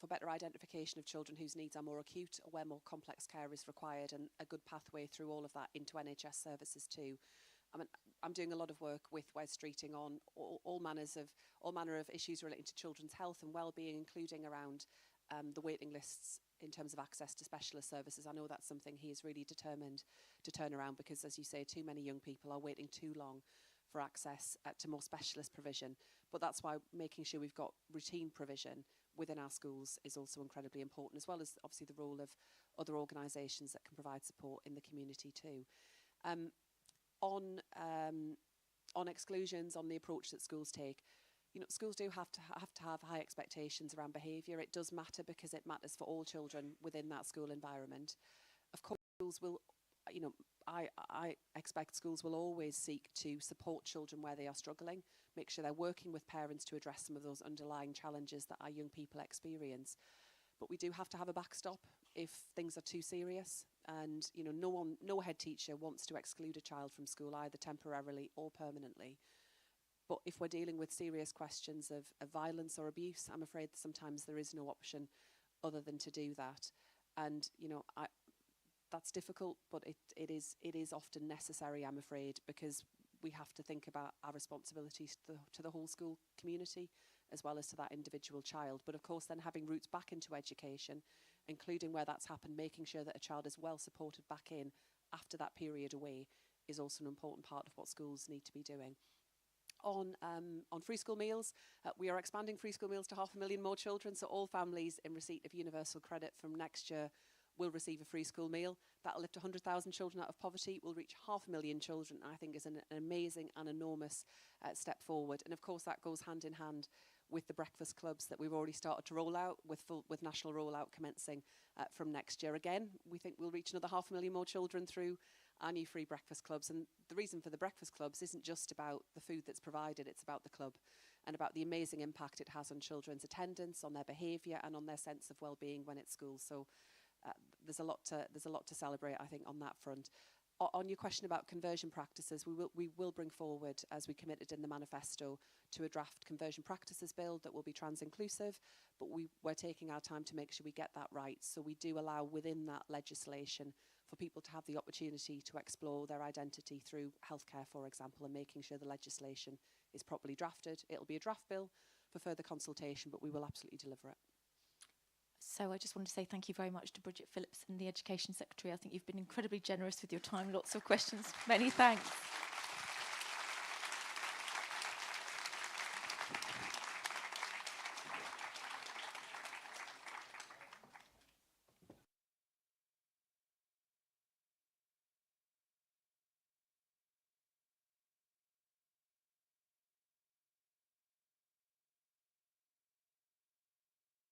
better identification of children whose needs are more acute or where more complex care is required, and a good pathway through all of that into NHS services too. I mean, I'm doing a lot of work with Wes Streeting on all manner of issues relating to children's health and well-being, including around the waiting lists in terms of access to specialist services. I know that's something he is really determined to turn around, because, as you say, too many young people are waiting too long for access to more specialist provision. But that's why making sure we've got routine provision within our schools is also incredibly important, as well as obviously the role of other organisations that can provide support in the community too. On exclusions, on the approach that schools take, schools do have to have high expectations around behaviour. It does matter because it matters for all children within that school environment. Of course, schools will, I expect schools will always seek to support children where they are struggling, make sure they're working with parents to address some of those underlying challenges that our young people experience. But we do have to have a backstop if things are too serious. And no head teacher wants to exclude a child from school, either temporarily or permanently. But if we're dealing with serious questions of violence or abuse, I'm afraid sometimes there is no option other than to do that. And that's difficult, but it is often necessary, I'm afraid, because we have to think about our responsibilities to the whole school community as well as to that individual child. But of course, then having routes back into education, including where that's happened, making sure that a child is well supported back in after that period away, is also an important part of what schools need to be doing. On free school meals, we are expanding free school meals to 500,000 more children, so all families in receipt of universal credit from next year will receive a free school meal. That'll lift 100,000 children out of poverty. We'll reach 500,000 children, I think is an amazing and enormous step forward. And of course that goes hand in hand with the breakfast clubs that we've already started to roll out, with national rollout commencing from next year. Again, we think we'll reach another 500,000 more children through our new free breakfast clubs. And the reason for the breakfast clubs isn't just about the food that's provided, it's about the club and about the amazing impact it has on children's attendance, on their behaviour and on their sense of well-being when at school. So there's a lot to celebrate, I think, on that front. On your question about conversion practices, we will bring forward, as we committed in the manifesto, to a draft conversion practices bill that will be trans-inclusive, but we're taking our time to make sure we get that right. So we do allow within that legislation for people to have the opportunity to explore their identity through healthcare, for example, and making sure the legislation is properly drafted. It'll be a draft bill for further consultation, but we will absolutely deliver it. So I just want to say thank you very much to Bridget Phillipson, the Education Secretary. I think you've been incredibly generous with your time. Lots of questions. Many thanks.